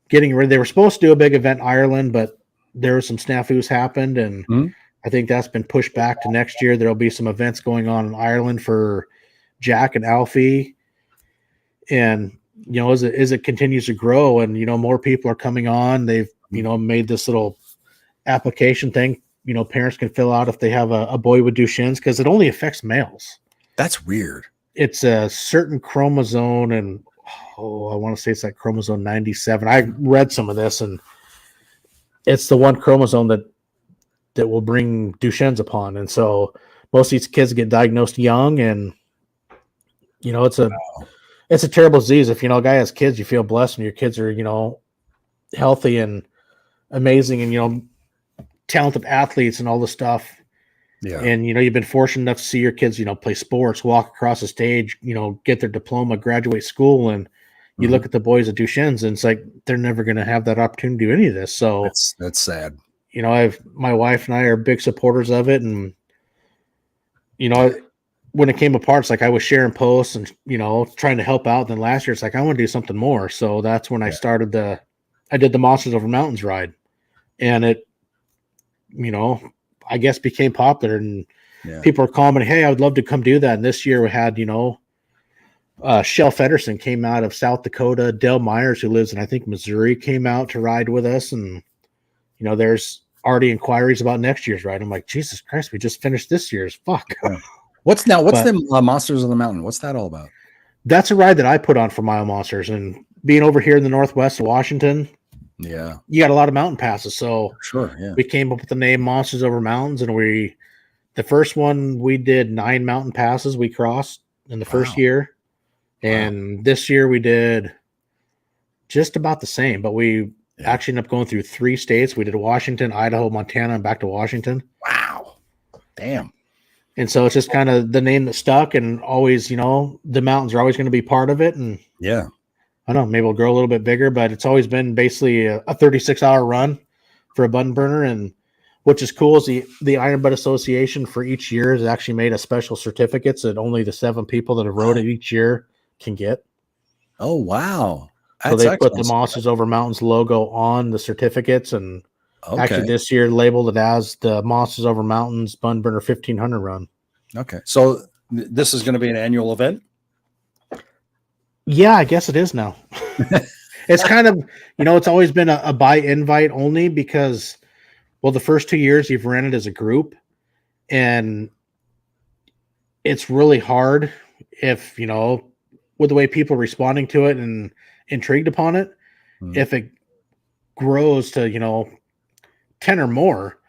getting ready. They were supposed to do a big event in Ireland, but there were some snafus happened. And I think that's been pushed back to next year. There'll be some events going on in Ireland for Jack and Alfie. And, as it continues to grow and, more people are coming on, they've, made this little application thing, parents can fill out if they have a boy with Duchenne's, because it only affects males. That's weird. It's a certain chromosome, and I want to say it's like chromosome 97. I read some of this, and it's the one chromosome that will bring Duchenne's upon. And so most of these kids get diagnosed young, and, it's a terrible disease. If, a guy has kids, you feel blessed, and your kids are, healthy and amazing and, talented athletes and all this stuff. Yeah. And, you've been fortunate enough to see your kids, play sports, walk across the stage, get their diploma, graduate school. And you look at the boys at Duchenne's and it's like, they're never going to have that opportunity to do any of this. So that's sad. My wife and I are big supporters of it. And, when it came apart, it's like I was sharing posts and, trying to help out. Then last year, it's like, I want to do something more. So that's when I did the Monsters Over Mountains ride. And it, I guess became popular and people are commenting, hey, I would love to come do that. And this year we had, Shell Federson came out of South Dakota. Dale Myers, who lives in, I think, Missouri, came out to ride with us. And, there's already inquiries about next year's ride. I'm like, Jesus Christ, we just finished this year's. Fuck. Yeah. What's the Monsters of the Mountain? What's that all about? That's a ride that I put on for Mile Monsters. And being over here in the Northwest of Washington, you got a lot of mountain passes. So we came up with the name Monsters Over Mountains. And the first one, we did 9 mountain passes we crossed in the first year. And this year we did just about the same, but we actually ended up going through 3 states. We did Washington, Idaho, Montana, and back to Washington. Wow. Damn. And so it's just kind of the name that stuck, and always, the mountains are always going to be part of it. And I don't know, maybe it'll grow a little bit bigger, but it's always been basically a 36-hour run for a button burner. And which is cool is the Iron Butt Association for each year has actually made a special certificates that only the 7 people that have rode it each year can get. Oh, wow. So they put the Monsters Over Mountains logo on the certificates, and actually this year labeled it as the Monsters Over Mountains Bun Burner 1500 run. Okay. So this is going to be an annual event? Yeah, I guess it is now. It's kind of, it's always been a by invite only because, well, the first 2 years you've rented as a group, and it's really hard if, with the way people are responding to it and intrigued upon it, if it grows to, 10 or more,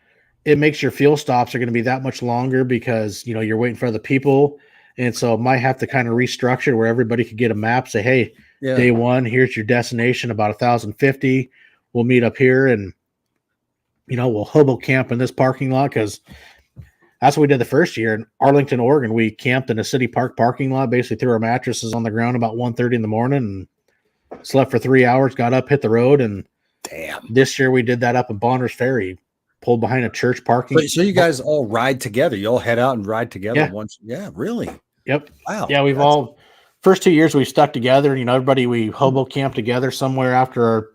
it makes your fuel stops are going to be that much longer because, you're waiting for other people. And so might have to kind of restructure where everybody could get a map, say, hey, day 1, here's your destination, about 1,050. We'll meet up here and, we'll hobo camp in this parking lot, because that's what we did the first year in Arlington, Oregon. We camped in a city park parking lot, basically threw our mattresses on the ground about 1:30 in the morning and slept for 3 hours, got up, hit the road. And this year we did that up in Bonners Ferry, pulled behind a church parking. So you guys all ride together. You all head out and ride together once. Yeah, really? Yep. Wow. Yeah, we've all first 2 years we stuck together. Everybody, we hobo camped together somewhere after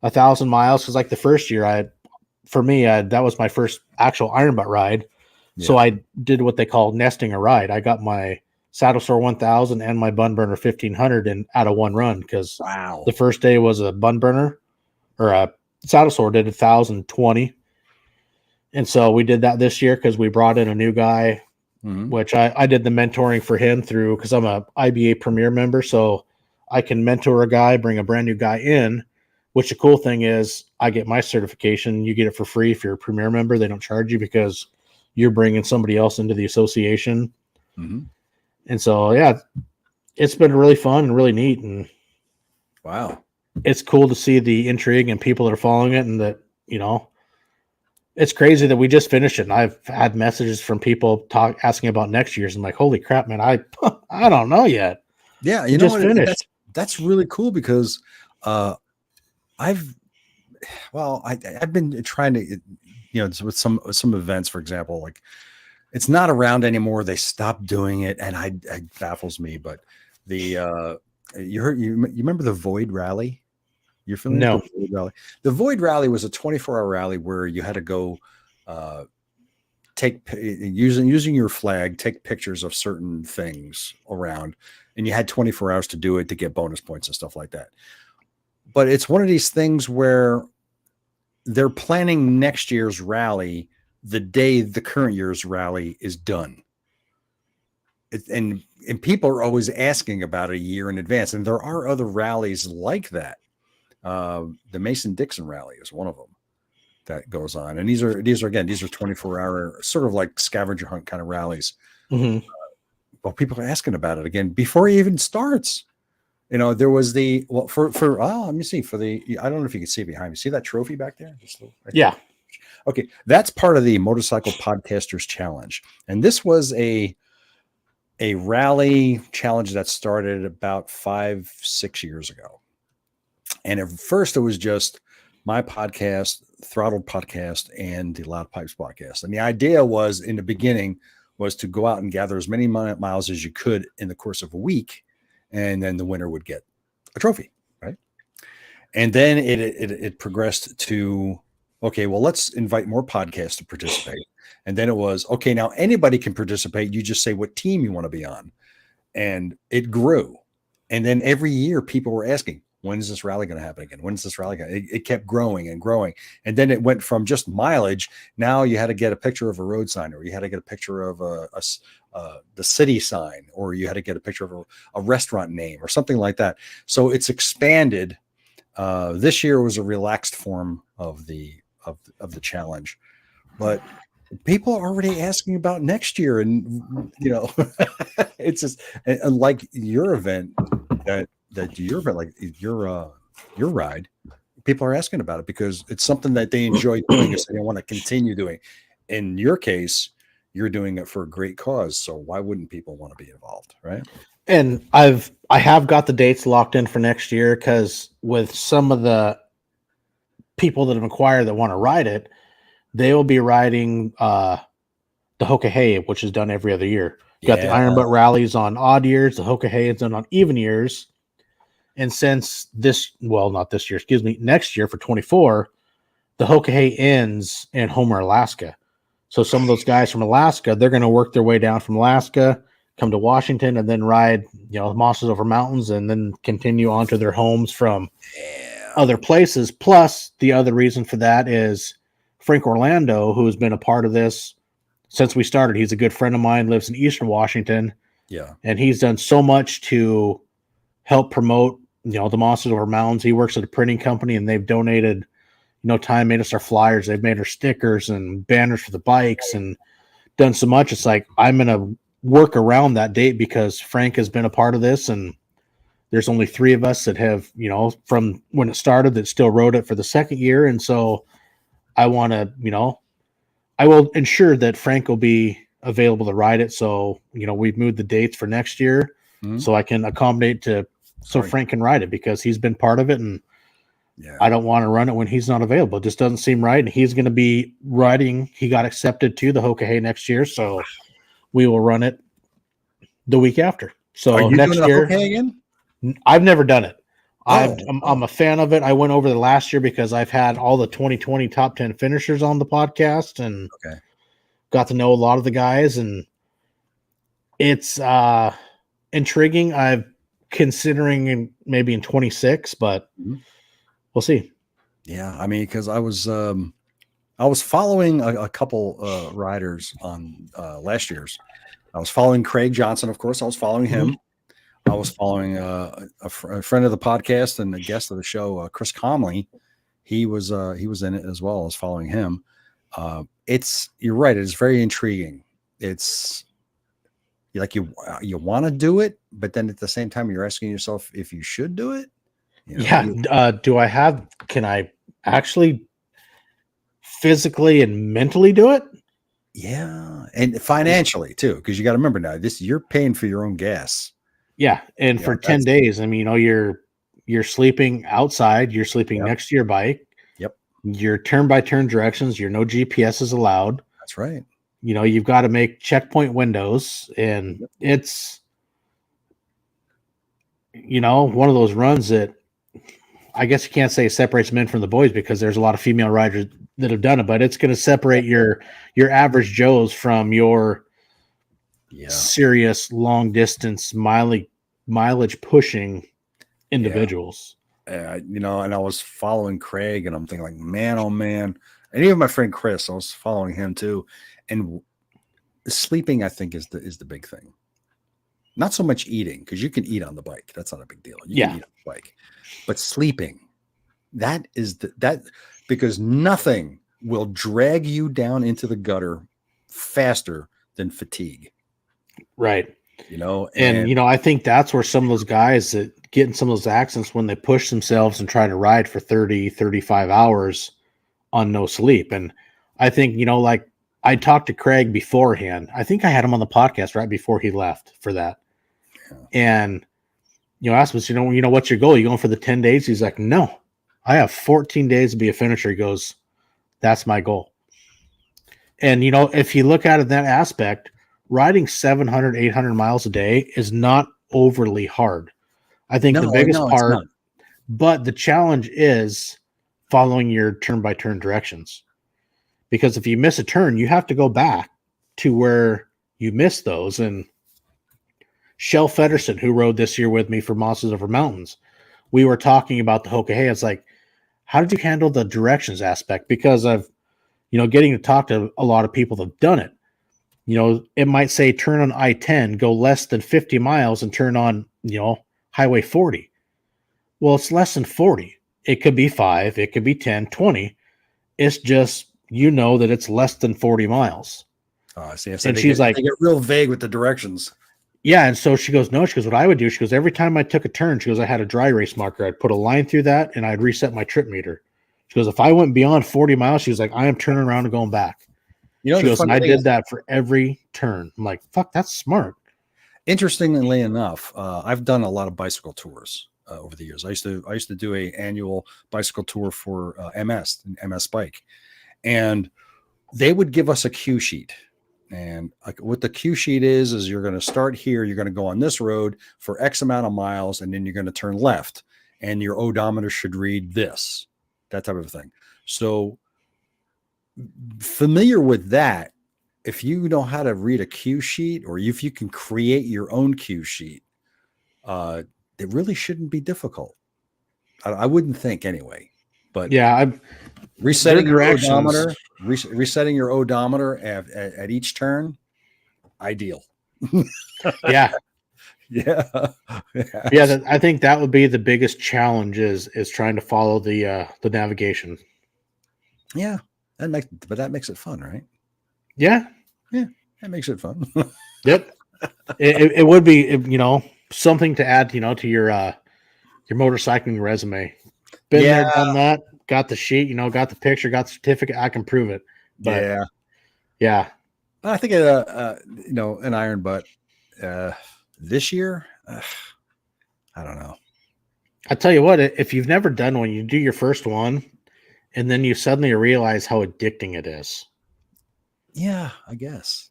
1,000 miles. Because like the first year, that was my first actual Iron Butt ride. Yeah. So I did what they call nesting a ride. I got my Saddle Store 1000 and my Bun Burner 1500 in out of one run, because the first day was a Bun Burner, or a Saddle Store did 1,020. And so we did that this year because we brought in a new guy, which I did the mentoring for him through, because I'm a IBA Premier member. So I can mentor a guy, bring a brand new guy in, which the cool thing is I get my certification. You get it for free if you're a Premier member. They don't charge you because you're bringing somebody else into the association. And so, it's been really fun and really neat. And it's cool to see the intrigue and people that are following it, and that, it's crazy that we just finished it. And I've had messages from people asking about next year's. I'm like, holy crap, man. I don't know yet. Yeah. Just finished. That's really cool, because I've been trying to, with some events, for example, like it's not around anymore. They stopped doing it, and it baffles me. But you remember the Void Rally? You're familiar with the Void Rally? The Void Rally was a 24-hour rally where you had to go using your flag, take pictures of certain things around, and you had 24 hours to do it to get bonus points and stuff like that. But it's one of these things where they're planning next year's rally the day the current year's rally is done. And people are always asking about it a year in advance. And there are other rallies like that. The Mason-Dixon rally is one of them that goes on. And these are 24-hour sort of like scavenger hunt kind of rallies. Well, people are asking about it again before it even starts. There was let me see, I don't know if you can see behind me. See that trophy back there? Okay, that's part of the Motorcycle Podcasters Challenge, and this was a rally challenge that started about 5-6 years ago. And at first, it was just my podcast, Throttled Podcast, and the Loud Pipes Podcast. And the idea was, in the beginning, was to go out and gather as many miles as you could in the course of a week, and then the winner would get a trophy, right? And then it progressed to, okay, well, let's invite more podcasts to participate. And then it was, okay, now anybody can participate. You just say what team you want to be on. And it grew. And then every year people were asking, when's this rally going to happen again? When's this rally going to, it kept growing and growing. And then it went from just mileage. Now you had to get a picture of a road sign, or you had to get a picture of the city sign, or you had to get a picture of a restaurant name or something like that. So it's expanded. This year was a relaxed form of the challenge, but people are already asking about next year. And, it's just, and like your event, like your ride, people are asking about it because it's something that they enjoy doing, so they want to continue doing. In your case, you're doing it for a great cause, so why wouldn't people want to be involved, right? And I have got the dates locked in for next year, because with some of the people that have inquired that want to ride it, they will be riding the Hoka, which is done every other year. You got the Iron Butt rallies on odd years, the Hoka is done on even years. And since not this year, next year for 24, the Hoka ends in Homer, Alaska. So some of those guys from Alaska, they're going to work their way down from Alaska, come to Washington, and then ride, Mosses Over Mountains, and then continue on to their homes from other places. Plus, the other reason for that is Frank Orlando, who has been a part of this since we started. He's a good friend of mine, lives in Eastern Washington. Yeah. And he's done so much to help promote, the Mosses Over Mountains. He works at a printing company, and they've donated, time, made us our flyers. They've made our stickers and banners for the bikes and done so much. It's like, I'm going to work around that date because Frank has been a part of this, and there's only 3 of us that have, from when it started, that still rode it for the second year. And so I want to, I will ensure that Frank will be available to ride it. So, we've moved the dates for next year so I can accommodate so Frank can ride it, because he's been part of it, and I don't want to run it when he's not available. It just doesn't seem right. And he's going to be riding. He got accepted to the Hoka next year, so we will run it the week after. So are you next doing year Hoka again? I've never done it. I'm a fan of it. I went over the last year because I've had all the 2020 top 10 finishers on the podcast, and got to know a lot of the guys, and it's intriguing. I'm considering maybe in 26, but we'll see. Yeah, I mean, because I was following a couple riders on last year's. I was following Craig Johnson, of course. I was following him. I was following a friend of the podcast and a guest of the show, Chris Comley. He was in it as well. I was following him. You're right. It's very intriguing. It's like you want to do it, but then at the same time, you're asking yourself if you should do it. Can I actually physically and mentally do it? Yeah. And financially too, because you got to remember now, you're paying for your own gas. Yeah. And for 10 days, I mean, you're sleeping outside, you're sleeping next to your bike. Yep. Your turn by turn directions, no GPS is allowed. That's right. You've got to make checkpoint windows, and it's, one of those runs that I guess you can't say separates men from the boys, because there's a lot of female riders that have done it, but it's going to separate your average Joes from your serious long distance mileage pushing individuals. And I was following Craig, and I'm thinking like, man, oh man. And even my friend Chris, I was following him too. And sleeping, I think, is the big thing. Not so much eating, because you can eat on the bike. That's not a big deal. You can eat on the bike. But sleeping, because nothing will drag you down into the gutter faster than fatigue. Right. And I think that's where some of those guys that get in some of those accidents, when they push themselves and try to ride for 30, 35 hours on no sleep. And I think, like I talked to Craig beforehand. I think I had him on the podcast right before he left for that. Yeah. And, asked us, what's your goal? You going for the 10 days? He's like, no, I have 14 days to be a finisher. He goes, that's my goal. And, if you look at it in that aspect, riding 700, 800 miles a day is not overly hard. I think the biggest part, but the challenge is following your turn-by-turn directions. Because if you miss a turn, you have to go back to where you missed those. And Shell Feddersen, who rode this year with me for Monsters Over Mountains, we were talking about the Hokahay. It's like, how did you handle the directions aspect? Because I've, getting to talk to a lot of people that have done it. It might say turn on I-10, go less than 50 miles and turn on, Highway 40. Well, it's less than 40. It could be 5, it could be 10, 20. It's just, that it's less than 40 miles. Oh, I see. And she's like, they get real vague with the directions. Yeah. And so she goes, no, she goes, what I would do, she goes, every time I took a turn, she goes, I had a dry race marker. I'd put a line through that and I'd reset my trip meter. She goes, if I went beyond 40 miles, she was like, I am turning around and going back. She goes, and I did that for every turn. I'm like, fuck, that's smart. Interestingly enough, I've done a lot of bicycle tours over the years. I used to do a annual bicycle tour for MS Bike, and they would give us a cue sheet. And what the cue sheet is you're going to start here, you're going to go on this road for X amount of miles, and then you're going to turn left, and your odometer should read this, that type of thing. So familiar with that, if you know how to read a cue sheet, or if you can create your own cue sheet, it really shouldn't be difficult. I wouldn't think anyway. But yeah, I'm resetting your odometer, resetting your odometer at each turn, ideal. Yeah. Yeah. Yeah. I think that would be the biggest challenge is trying to follow the navigation. Yeah. That makes it fun, right? Yeah. Yeah. That makes it fun. Yep. It would be, something to add, to your motorcycling resume. Been there, done that, got the sheet, got the picture, got the certificate. I can prove it. But yeah. I think an iron butt this year, I don't know. I tell you what, if you've never done one, you do your first one, and then you suddenly realize how addicting it is. Yeah, I guess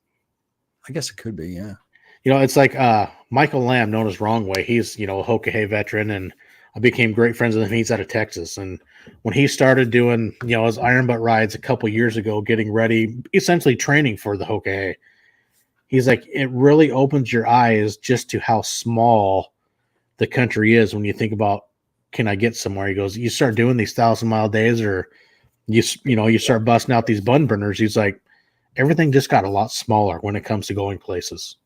it could be. Yeah. It's like Michael Lamb, known as Wrong Way. He's, a Hokahay veteran, and I became great friends with him. He's out of Texas. And when he started doing, his iron butt rides a couple years ago, getting ready, essentially training for the Hokahay, he's like, it really opens your eyes just to how small the country is when you think about, can I get somewhere? He goes, you start doing these 1,000-mile days, or you start busting out these bun burners. He's like, everything just got a lot smaller when it comes to going places.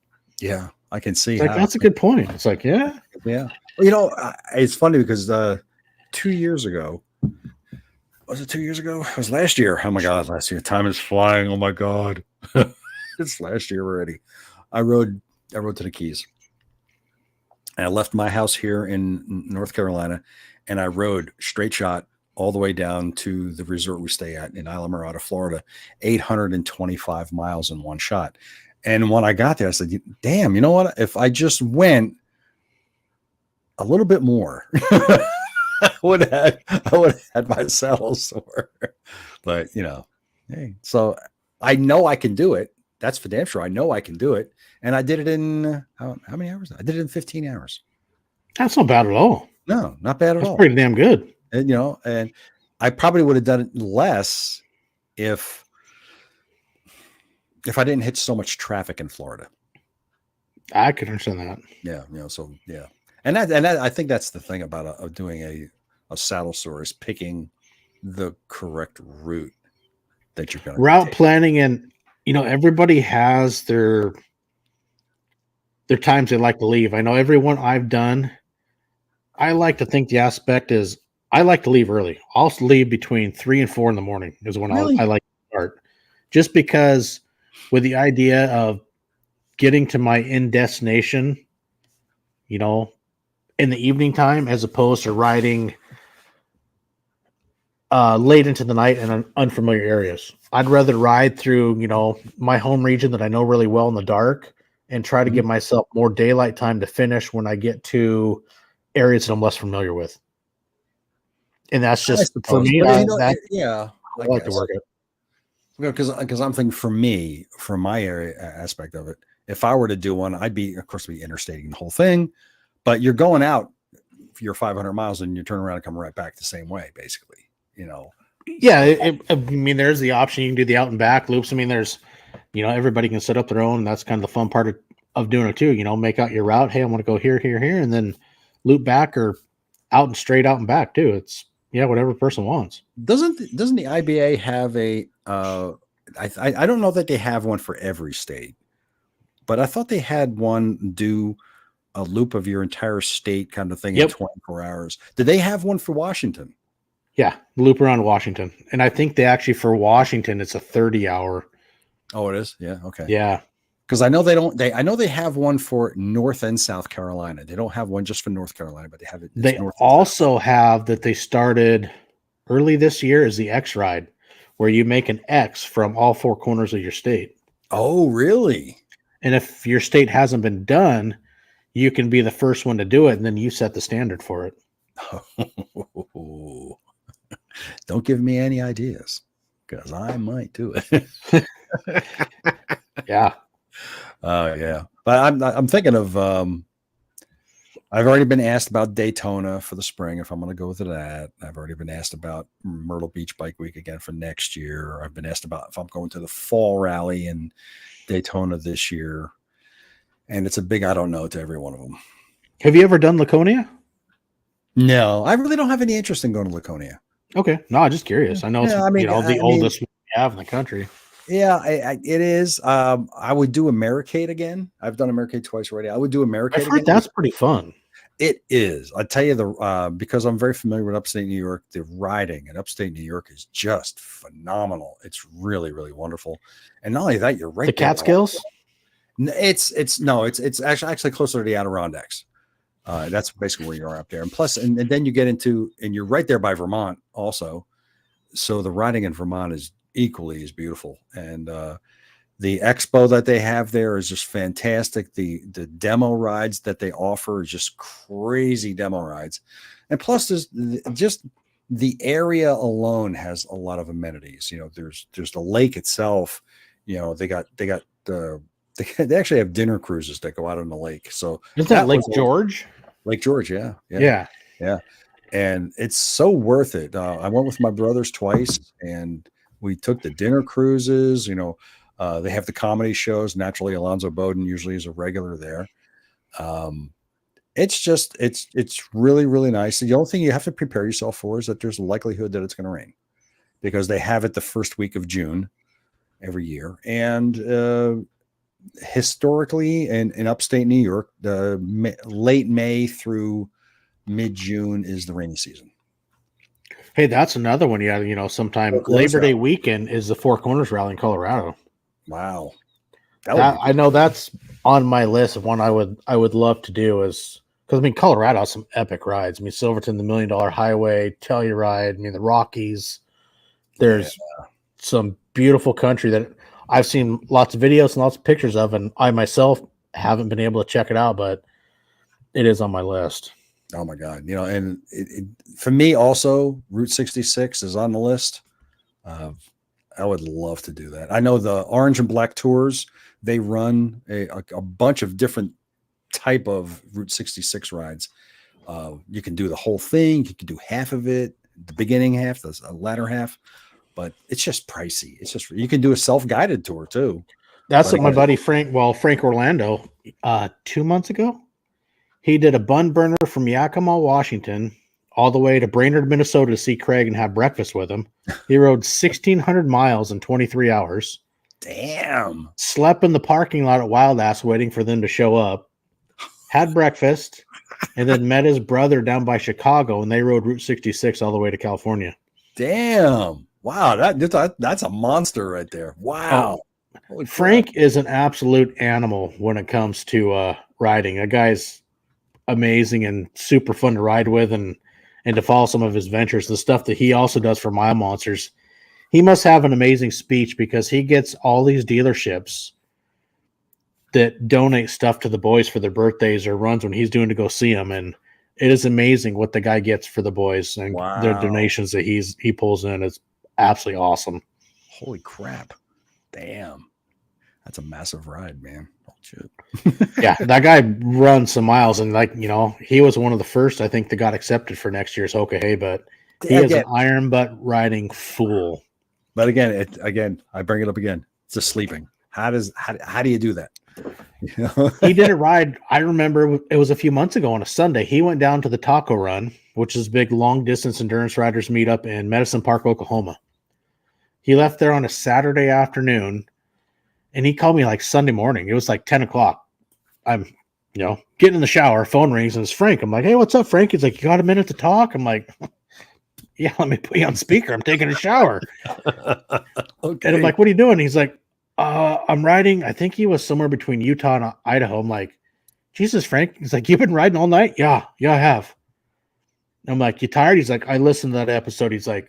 Yeah, I can see. Like, that's a good point. It's like, yeah. Well, it's funny because 2 years ago, was it 2 years ago? It was last year. Oh my God, last year. Time is flying. Oh my God. It's last year already. I rode to the Keys. And I left my house here in North Carolina, and I rode straight shot all the way down to the resort we stay at in Islamorada, Florida, 825 miles in one shot. And when I got there, I said, damn, you know what? If I just went a little bit more, I would have had my saddle sore. But, hey, so I know I can do it. That's for damn sure. I know I can do it. And I did it in how many hours? I did it in 15 hours. That's not bad at all. No, not bad at all. That's pretty damn good. And, and I probably would have done it less if I didn't hit so much traffic in Florida. I could understand that. Yeah. So yeah. And I think that's the thing about doing a saddle sore is picking the correct route that you're going to route planning. And, everybody has their times they like to leave. I know everyone I've done, I like to think the aspect is I like to leave early. I'll leave between 3 and 4 in the morning is when I like to start, just because with the idea of getting to my end destination, in the evening time, as opposed to riding late into the night in unfamiliar areas. I'd rather ride through, my home region that I know really well in the dark and try to Mhm. give myself more daylight time to finish when I get to areas that I'm less familiar with. And that's I just for suppose, me. but That's yeah, how I I like to guess. work it. Because I'm thinking for me, from my area aspect of it, if I were to do one, I'd be, of course, be interstating the whole thing. But you're going out for your 500 miles and you turn around and come right back the same way, basically. Yeah, So I mean, there's the option. You can do the out and back loops. I mean, there's, everybody can set up their own. That's kind of the fun part of doing it too. Make out your route. Hey, I want to go here, here, here, and then loop back or out and straight out and back too. It's whatever person wants. doesn't the IBA have a? I don't know that they have one for every state, but I thought they had one do a loop of your entire state kind of thing in Yep. 24 hours. Did they have one for Washington? Yeah, loop around Washington, and I think they actually for Washington it's a 30-hour. Oh, it is. Yeah. Okay. Yeah, because I know they don't. I know they have one for North and South Carolina. They don't have one just for North Carolina, but they have it. It's they North and South. also have that they started early this year is the X ride, where you make an X from all four corners of your state. Oh, really? And if your state hasn't been done, you can be the first one to do it, and then you set the standard for it. Don't give me any ideas, because I might do it. Yeah. Yeah. But I'm thinking of. I've already been asked about Daytona for the spring if I'm going to go to that. I've already been asked about Myrtle Beach Bike Week again for next year. I've been asked about if I'm going to the fall rally in Daytona this year. And it's a big I don't know to every one of them. Have you ever done Laconia? No, I really don't have any interest in going to Laconia. Okay. No, I'm just curious. I know it's the oldest we have in the country. Yeah, it is. I would do Americade again. I've done Americade twice already. I would do Americade I've heard again. that's pretty fun. It is. I tell you because I'm very familiar with upstate New York, the riding in upstate New York is just phenomenal. It's really, really wonderful. And not only that, you're right the there. Catskills? It's actually closer to the Adirondacks. That's basically where you are up there. And plus, and then you get into, and you're right there by Vermont also. So the riding in Vermont is equally as beautiful. And the expo that they have there is just fantastic. The demo rides that they offer is just crazy demo rides. And plus there's just the area alone has a lot of amenities. There's the lake itself. They actually have dinner cruises that go out on the lake. So isn't that Lake George? Lake George, yeah. And it's so worth it. I went with my brothers twice, and we took the dinner cruises. They have the comedy shows. Naturally, Alonzo Bowden usually is a regular there. It's really, really nice. The only thing you have to prepare yourself for is that there's a likelihood that it's going to rain, because they have it the first week of June every year. And historically, in upstate New York, the late May through mid-June is the rainy season. Hey, that's another one. Yeah, sometime Labor Day weekend is the Four Corners Rally in Colorado. Wow, I know that's on my list of one I would love to do, is because Colorado has some epic rides. Silverton, the $1 Million Highway, Telluride. The Rockies. There's some beautiful country that I've seen lots of videos and lots of pictures of, and I myself haven't been able to check it out, but it is on my list. Oh my God. And for me also, Route 66 is on the list. I would love to do that. I know the Orange and Black Tours, they run a bunch of different type of Route 66 rides. You can do the whole thing. You can do half of it, the beginning half, the latter half, but it's just pricey. You can do a self-guided tour too. That's what my buddy Frank Orlando, 2 months ago, he did a bun burner from Yakima, Washington, all the way to Brainerd, Minnesota to see Craig and have breakfast with him. He rode 1,600 miles in 23 hours. Damn. Slept in the parking lot at Wild Ass waiting for them to show up. Had breakfast, and then met his brother down by Chicago, and they rode Route 66 all the way to California. Damn. Wow, that's a monster right there. Wow. Frank is an absolute animal when it comes to riding. A guy's amazing and super fun to ride with, and and to follow some of his ventures, the stuff that he also does for Mile Monsters. He must have an amazing speech because he gets all these dealerships that donate stuff to the boys for their birthdays or runs when he's doing to go see them. And it is amazing what the guy gets for the boys and their donations that he pulls in. It's absolutely awesome. Holy crap. Damn. That's a massive ride, man. Oh, shit. Yeah, that guy runs some miles, and like, you know, he was one of the first, I think, that got accepted for next year's Hoka but he is an iron butt riding fool. But again, I bring it up again. It's just sleeping. How do you do that? You know? He did a ride. I remember it was a few months ago on a Sunday. He went down to the Taco Run, which is a big long distance endurance riders meet up in Medicine Park, Oklahoma. He left there on a Saturday afternoon, and he called me like Sunday morning. It was like 10 o'clock. I'm, you know, getting in the shower, phone rings, and it's Frank. I'm like, hey, what's up, Frank? He's like, you got a minute to talk? I'm like, yeah, let me put you on speaker. I'm taking a shower. Okay. And I'm like, what are you doing? He's like, I'm riding. I think he was somewhere between Utah and Idaho. I'm like, Jesus, Frank. He's like, you've been riding all night? Yeah, I have. And I'm like, you tired? He's like, I listened to that episode. He's like,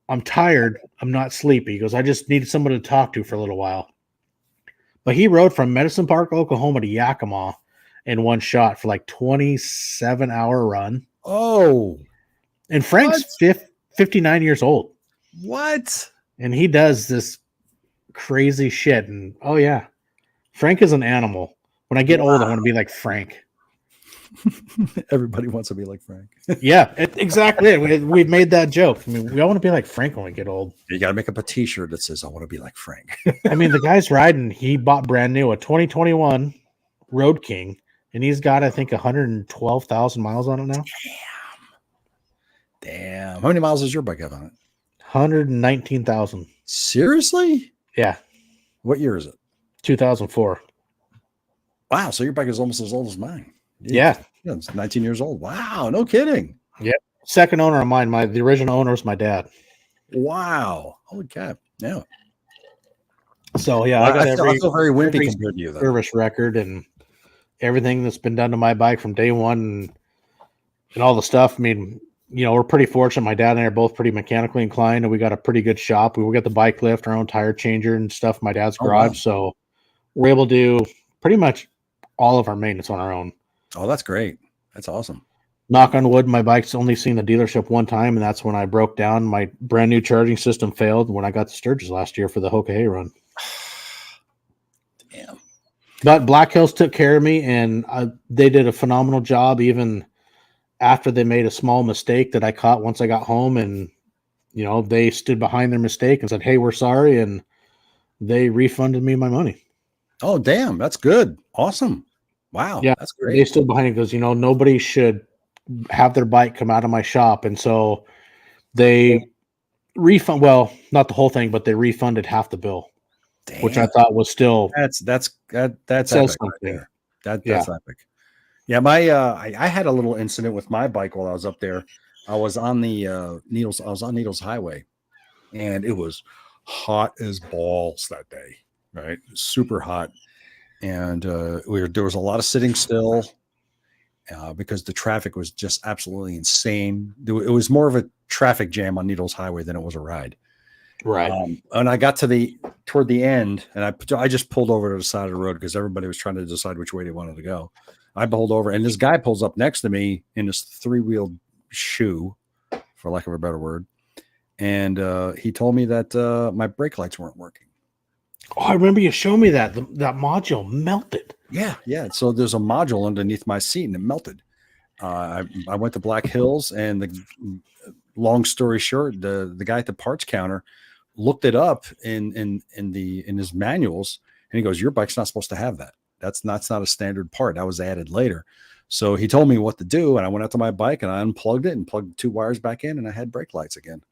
I'm tired. I'm not sleepy. He goes, I just needed someone to talk to for a little while. But he rode from Medicine Park, Oklahoma to Yakima in one shot for like 27-hour run. Oh. And Frank's 59 years old. What? And he does this crazy shit. And oh yeah, Frank is an animal. When I get old, I want to be like Frank. Everybody wants to be like Frank. Yeah, exactly. We've made that joke. I mean, we all want to be like Frank when we get old. You got to make up a t-shirt that says, I want to be like Frank. I mean, the guy's riding. He bought brand new, a 2021 Road King, and he's got, I think, 112,000 miles on it now. Damn. How many miles does your bike have on it? 119,000. Seriously? Yeah. What year is it? 2004. Wow. So your bike is almost as old as mine. Yeah. It's 19 years old. Wow. No kidding. Yep. Second owner of mine. The original owner was my dad. Wow. Holy crap. Yeah. So, yeah. Well, I feel very wimpy compared to you, though. Service record and everything that's been done to my bike from day one and all the stuff. I mean, you know, we're pretty fortunate. My dad and I are both pretty mechanically inclined, and we got a pretty good shop. We got the bike lift, our own tire changer and stuff in my dad's garage. Wow. So we're able to do pretty much all of our maintenance on our own. Oh, that's great. That's awesome. Knock on wood, my bike's only seen the dealership one time, and that's when I broke down. My brand new charging system failed when I got to Sturgis last year for the Hoka run. Damn. But Black Hills took care of me, and they did a phenomenal job even after they made a small mistake that I caught once I got home. And, you know, they stood behind their mistake and said, hey, we're sorry. And they refunded me my money. Oh, damn. That's good. Awesome. Wow. Yeah. That's great. They stood behind it because, you know, nobody should have their bike come out of my shop. And so they refund, well, not the whole thing, but they refunded half the bill, damn. Which I thought was still, that's epic right there. That's epic. Yeah, I had a little incident with my bike while I was up there. I was on the Needles. I was on Needles Highway, and it was hot as balls that day. Right, super hot, and there was a lot of sitting still because the traffic was just absolutely insane. It was more of a traffic jam on Needles Highway than it was a ride. Right. And I got toward the end, and I just pulled over to the side of the road because everybody was trying to decide which way they wanted to go. I pulled over, and this guy pulls up next to me in this 3-wheeled shoe, for lack of a better word. And he told me that my brake lights weren't working. Oh, I remember you showed me that. That module melted. Yeah. So there's a module underneath my seat, and it melted. I went to Black Hills, and long story short, the guy at the parts counter looked it up in his manuals, and he goes, your bike's not supposed to have that. That's not a standard part. That was added later. So he told me what to do, and I went out to my bike and I unplugged it and plugged 2 wires back in, and I had brake lights again.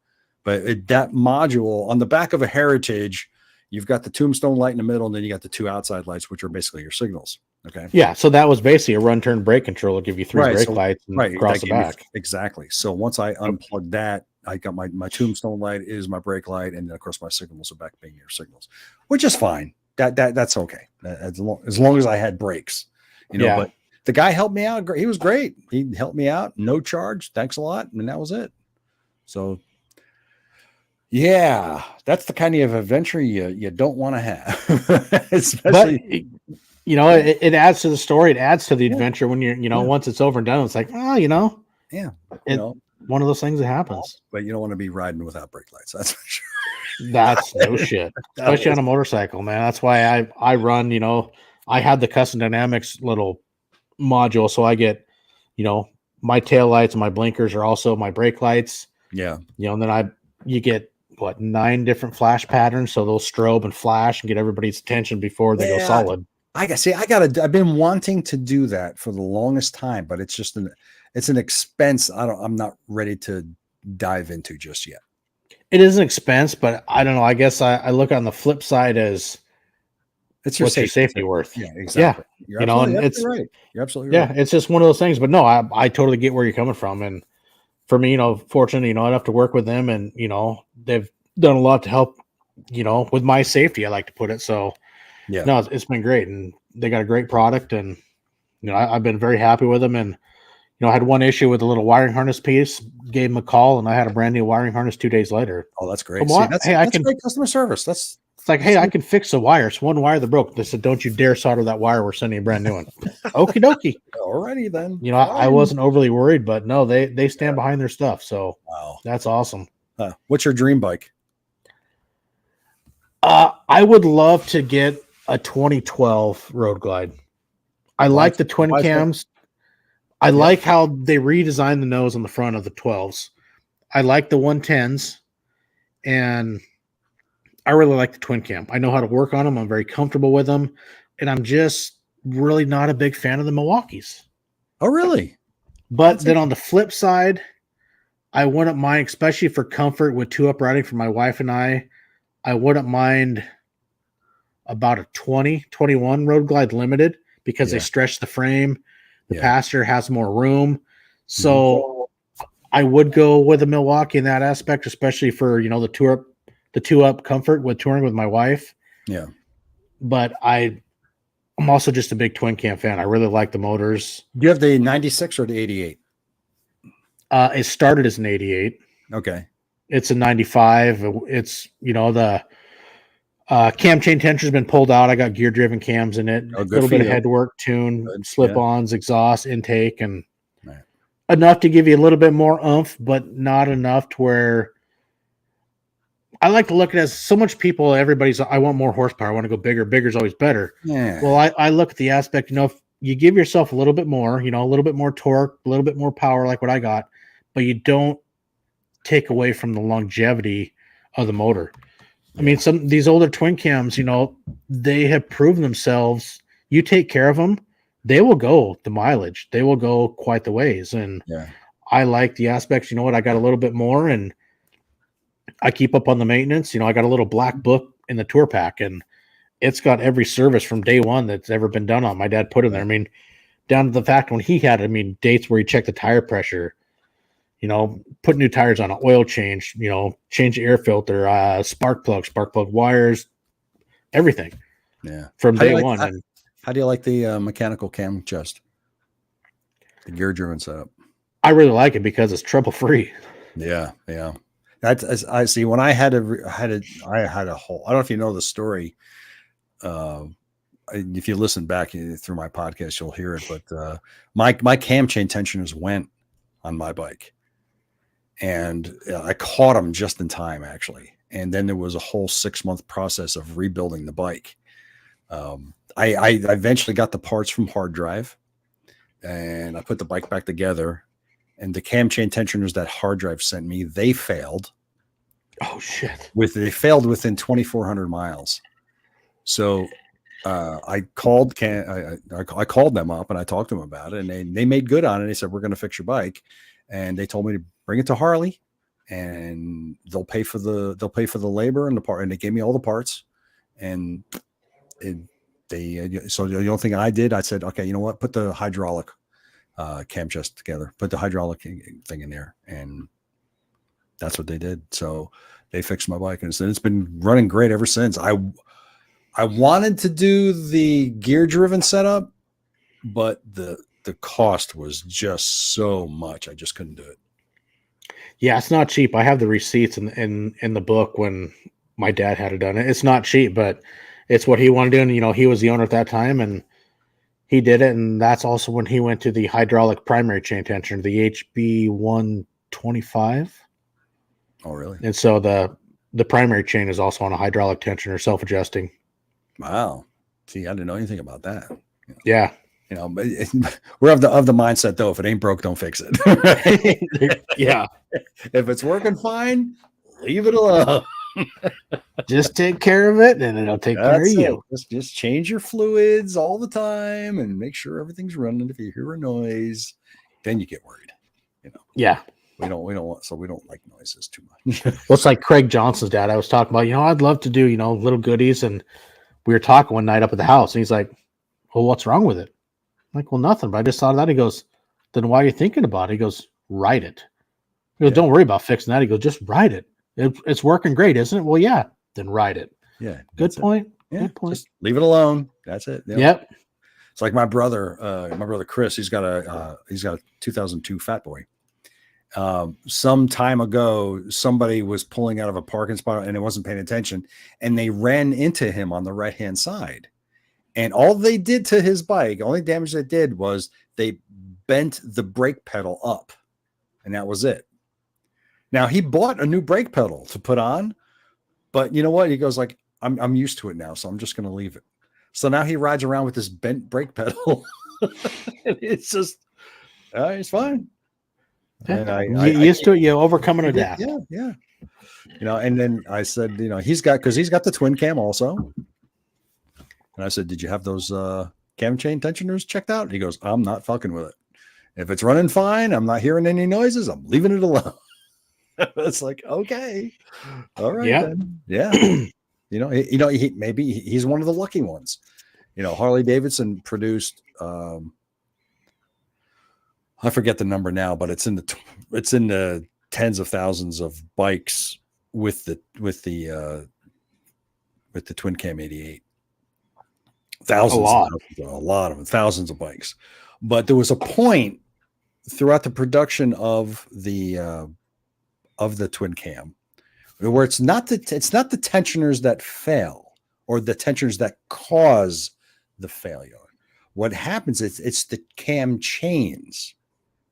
But that module on the back of a Heritage, you've got the tombstone light in the middle, and then you got the 2 outside lights, which are basically your signals. Okay. Yeah. So that was basically a run, turn, brake control. It'll give you 3 brake lights and across the back. Exactly. So once I unplugged that, I got my tombstone light is my brake light, and then of course my signals are back being your signals, which is fine. That's okay. As long as I had brakes, you know. Yeah. the guy helped me out. He was great. He helped me out, no charge. Thanks a lot, and that was it. So, yeah, that's the kind of adventure you don't want to have, especially. But it adds to the story. It adds to the adventure when once it's over and done. It's like, oh, yeah, one of those things that happens. But you don't want to be riding without brake lights. That's for sure. That's no shit, especially on a motorcycle, man. That's why I run. I had the custom dynamics little module, so I get, my tail lights and my blinkers are also my brake lights. Yeah, and then you get 9 different flash patterns, so they'll strobe and flash and get everybody's attention before they go solid. I've been wanting to do that for the longest time, but it's just an expense I'm not ready to dive into just yet. It is an expense, but I don't know. I guess I look on the flip side as it's your safety worth. Yeah, exactly. Yeah. It's right. You're absolutely right. Yeah, it's just one of those things. But no, I totally get where you're coming from. And for me, fortunately, I'd have to work with them, and they've done a lot to help, with my safety, I like to put it. So yeah, no, it's been great, and they got a great product, and I've been very happy with them. And I had one issue with a little wiring harness piece, gave them a call, and I had a brand new wiring harness 2 days later. Oh, that's great. That's great customer service. It's like, hey, I can fix the wire. It's one wire that broke. They said, don't you dare solder that wire. We're sending a brand new one. Okie dokie. Alrighty then. I wasn't overly worried, but no, they stand behind their stuff. So wow, that's awesome. What's your dream bike? I would love to get a 2012 Road Glide. I like the twin cams. I like how they redesigned the nose on the front of the 12s. I like the 110s, and I really like the twin cam. I know how to work on them. I'm very comfortable with them, and I'm just really not a big fan of the Milwaukees. Oh, really? But then on the flip side, I wouldn't mind, especially for comfort with 2-up riding for my wife and I wouldn't mind about a 21 Road Glide Limited, because they stretch the frame. The passenger has more room. So I would go with a Milwaukee in that aspect, especially for, the 2-up comfort with touring with my wife. Yeah. But I'm also just a big twin cam fan. I really like the motors. Do you have the 96 or the 88? It started as an 88. Okay. It's a 95. It's, the cam chain tension's been pulled out. I got gear driven cams in it. A little bit of headwork, tune, slip-ons, exhaust, intake, and enough to give you a little bit more oomph, but not enough to where I like to look at it as so much people, I want more horsepower. I want to go bigger. Bigger's always better. Yeah. Well, I look at the aspect, if you give yourself a little bit more, a little bit more torque, a little bit more power like what I got, but you don't take away from the longevity of the motor. I mean, these older twin cams, they have proven themselves. You take care of them, they will go the mileage. They will go quite the ways. And I like the aspects, I got a little bit more, and I keep up on the maintenance. I got a little black book in the tour pack, and it's got every service from day one that's ever been done on. My dad put in there. I mean, down to the fact when he had, dates where he checked the tire pressure, put new tires on, an oil change, change the air filter, spark plug wires, everything. Yeah. From day one. And how do you like the mechanical cam chest? The gear driven setup. I really like it because it's trouble free. Yeah. Yeah. That's, I see. When I had a whole, I don't know if you know the story. If you listen back through my podcast, you'll hear it. But my cam chain tensioners went on my bike, and I caught them just in time, actually. And then there was a whole 6-month process of rebuilding the bike. I eventually got the parts from Hard Drive, and I put the bike back together. And the cam chain tensioners that Hard Drive sent me, they failed. Oh shit! They failed within 2,400 miles. So I called I called them up and I talked to them about it, and they made good on it. They said, we're going to fix your bike, and they told me to bring it to Harley, and they'll pay for the labor and the part, and they gave me all the parts, and so the only thing I did, I said, okay, you know what? Put the hydraulic cam chest together, put the hydraulic thing in there, and that's what they did. So they fixed my bike, and it's been running great ever since. I wanted to do the gear driven setup, but the cost was just so much. I just couldn't do it. Yeah, it's not cheap. I have the receipts in the book when my dad had it done. It's not cheap, but it's what he wanted to do. And, you know, he was the owner at that time and he did it. And that's also when he went to the hydraulic primary chain tensioner, the HB 125. Oh, really? And so the primary chain is also on a hydraulic tensioner, self-adjusting. Wow. See, I didn't know anything about that. You know, Yeah. you know, but we're of the mindset though, if it ain't broke, don't fix it. Yeah. If it's working fine, leave it alone. Just take care of it and it'll take care of you. Just change your fluids all the time and make sure everything's running. If you hear a noise, then you get worried. You know. Yeah. We don't like noises too much. Well, it's like Craig Johnson's dad. I was talking about, you know, I'd love to do, you know, little goodies. And we were talking one night up at the house and he's like, well, what's wrong with it? I'm like, well, nothing. But I just thought of that. He goes, then why are you thinking about it? He goes, write it. He goes, don't worry about fixing that. He goes, just write it. It's working great, isn't it? Well, yeah. Then write it. Yeah. Good point. Yeah, good point. Just leave it alone. That's it. You know? Yep. It's like my brother Chris. He's got a 2002 Fat Boy. Some time ago, somebody was pulling out of a parking spot and it wasn't paying attention, and they ran into him on the right-hand side. And all they did to his bike, only damage they did was they bent the brake pedal up, and that was it. Now he bought a new brake pedal to put on, but you know what? He goes like, I'm used to it now, so I'm just going to leave it. So now he rides around with this bent brake pedal. It's just, it's fine. And I used to it, you overcome and adapt. Yeah. You know, and then I said, you know, he's got the twin cam also. And I said, did you have those cam chain tensioners checked out? And he goes, I'm not fucking with it. If it's running fine, I'm not hearing any noises, I'm leaving it alone. It's like, okay, all right, then. Yeah. Maybe he's one of the lucky ones. You know, Harley-Davidson produced I forget the number now, but it's in the tens of thousands of bikes with the twin cam 88. A lot of them, thousands of bikes. But there was a point throughout the production of the twin cam where it's not the tensioners that fail or the tensioners that cause the failure. What happens is it's the cam chains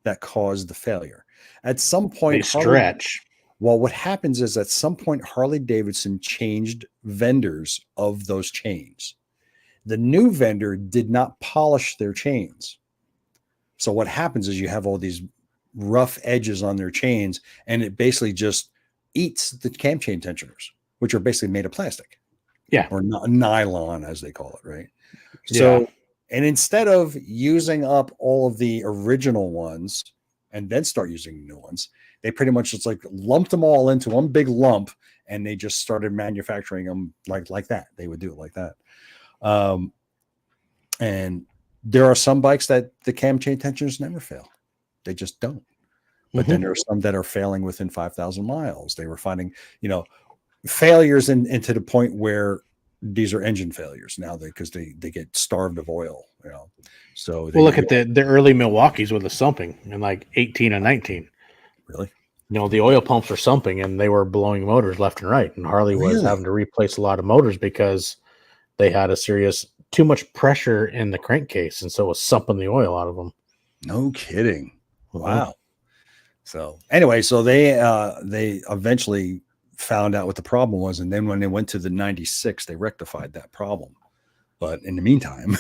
that cause the failure. At some point, they stretch. What happens is at some point, Harley-Davidson changed vendors of those chains. The new vendor did not polish their chains. So what happens is you have all these rough edges on their chains, and it basically just eats the cam chain tensioners, which are basically made of plastic. Yeah. Or nylon, as they call it, right? So, and instead of using up all of the original ones and then start using new ones, they pretty much just like lumped them all into one big lump, and they just started manufacturing them like that. They would do it like that. And there are some bikes that the cam chain tensioners never fail. They just don't. But then there are some that are failing within 5,000 miles. They were finding, you know, failures into the point where these are engine failures now because they get starved of oil, you know. So look at the early Milwaukees with the sumping in like 18 and 19. Really? You know, the oil pumps were sumping and they were blowing motors left and right. And Harley was having to replace a lot of motors because they had too much pressure in the crankcase. And so it was sumping the oil out of them. No kidding. Wow. So anyway, so they eventually found out what the problem was. And then when they went to the 96, they rectified that problem. But in the meantime,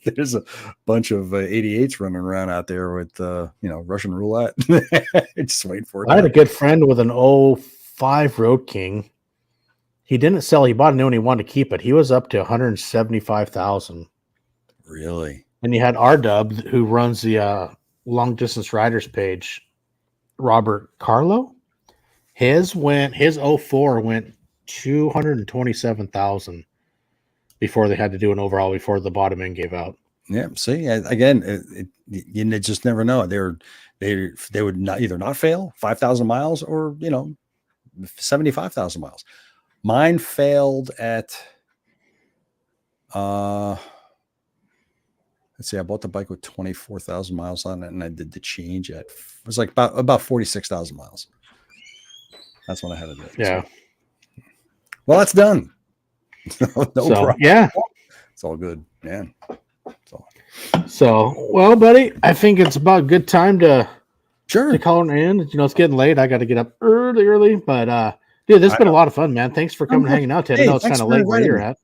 there's a bunch of 88s running around out there with, Russian roulette. Just waiting for it. I had a good friend with an 05 Road King. He didn't sell. He bought a new one. He wanted to keep it. He was up to 175,000. Really? And you had R-Dub, who runs the long distance riders page, Robert Carlo. His 04 went 227,000 before they had to do an overhaul before the bottom end gave out. Yeah. See, again, you just never know. They would not fail 5,000 miles or 75,000 miles. Mine failed at let's see, I bought the bike with 24,000 miles on it, and I did the change it was like about 46,000 miles. That's when I had it. Yeah. So. Well, that's done. No problem. Yeah. It's all good, man. So, well, buddy, I think it's about a good time to call it in. You know, it's getting late. I got to get up early, but dude, this has been a lot of fun, man. Thanks for coming and hanging out, Ted. I know it's kind of late where you're at.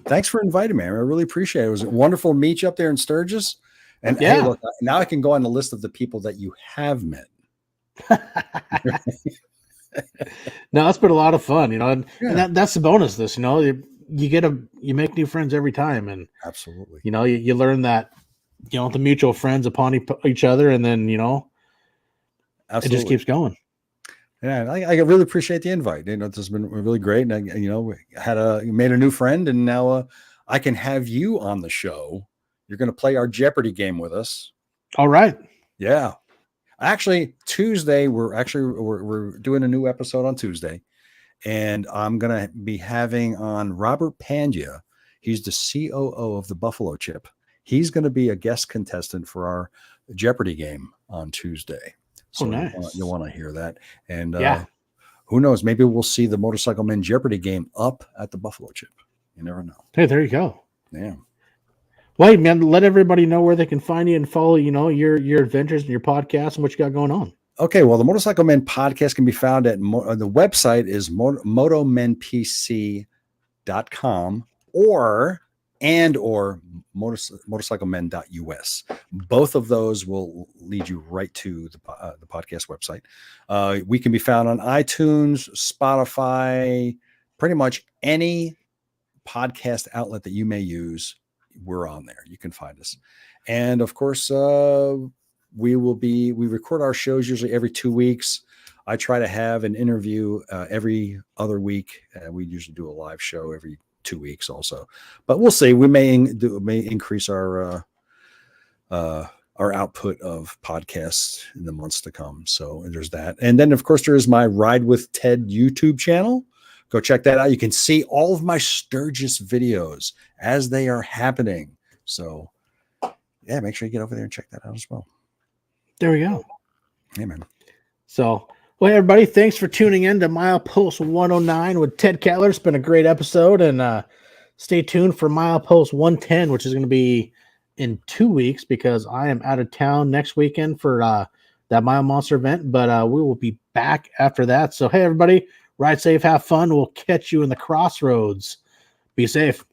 Thanks for inviting me. I really appreciate it. It was wonderful to meet you up there in Sturgis. And hey, look, now I can go on the list of the people that you have met. No, it's been a lot of fun, you know, and that's the bonus of this, you know, you make new friends every time. And absolutely, you know, you learn that, you know, the mutual friends upon each other. And then, you know, it just keeps going. Yeah, I really appreciate the invite. You know, this has been really great. And you know, made a new friend, and now I can have you on the show. You're going to play our Jeopardy game with us. All right. Yeah. Actually, Tuesday we're doing a new episode on Tuesday, and I'm going to be having on Robert Pandya. He's the COO of the Buffalo Chip. He's going to be a guest contestant for our Jeopardy game on Tuesday. So nice. You'll want to hear that. And who knows? Maybe we'll see the Motorcycle Men Jeopardy game up at the Buffalo Chip. You never know. Hey, there you go. Yeah. Well, man, let everybody know where they can find you and follow, you know, your adventures and your podcast and what you got going on. Okay. Well, the Motorcycle Men podcast can be found at the website is motomenpc.com or motorcyclemen.us. Both of those will lead you right to the podcast website. We can be found on iTunes, Spotify, pretty much any podcast outlet that you may use. We're on there. You can find us. And of course, we record our shows usually every 2 weeks. I try to have an interview every other week. We usually do a live show every 2 weeks also, but we'll see. We may increase our output of podcasts in the months to come. So there's that. And then of course there is my Ride with Ted YouTube channel. Go check that out. You can see all of my Sturgis videos as they are happening. So yeah, make sure you get over there and check that out as well. There we go. Amen. So, well, everybody, thanks for tuning in to Milepost 109 with Ted Kettler. It's been a great episode, and stay tuned for Milepost 110, which is going to be in 2 weeks because I am out of town next weekend for that Mile Monster event, but we will be back after that. So, hey, everybody, ride safe, have fun. We'll catch you in the crossroads. Be safe.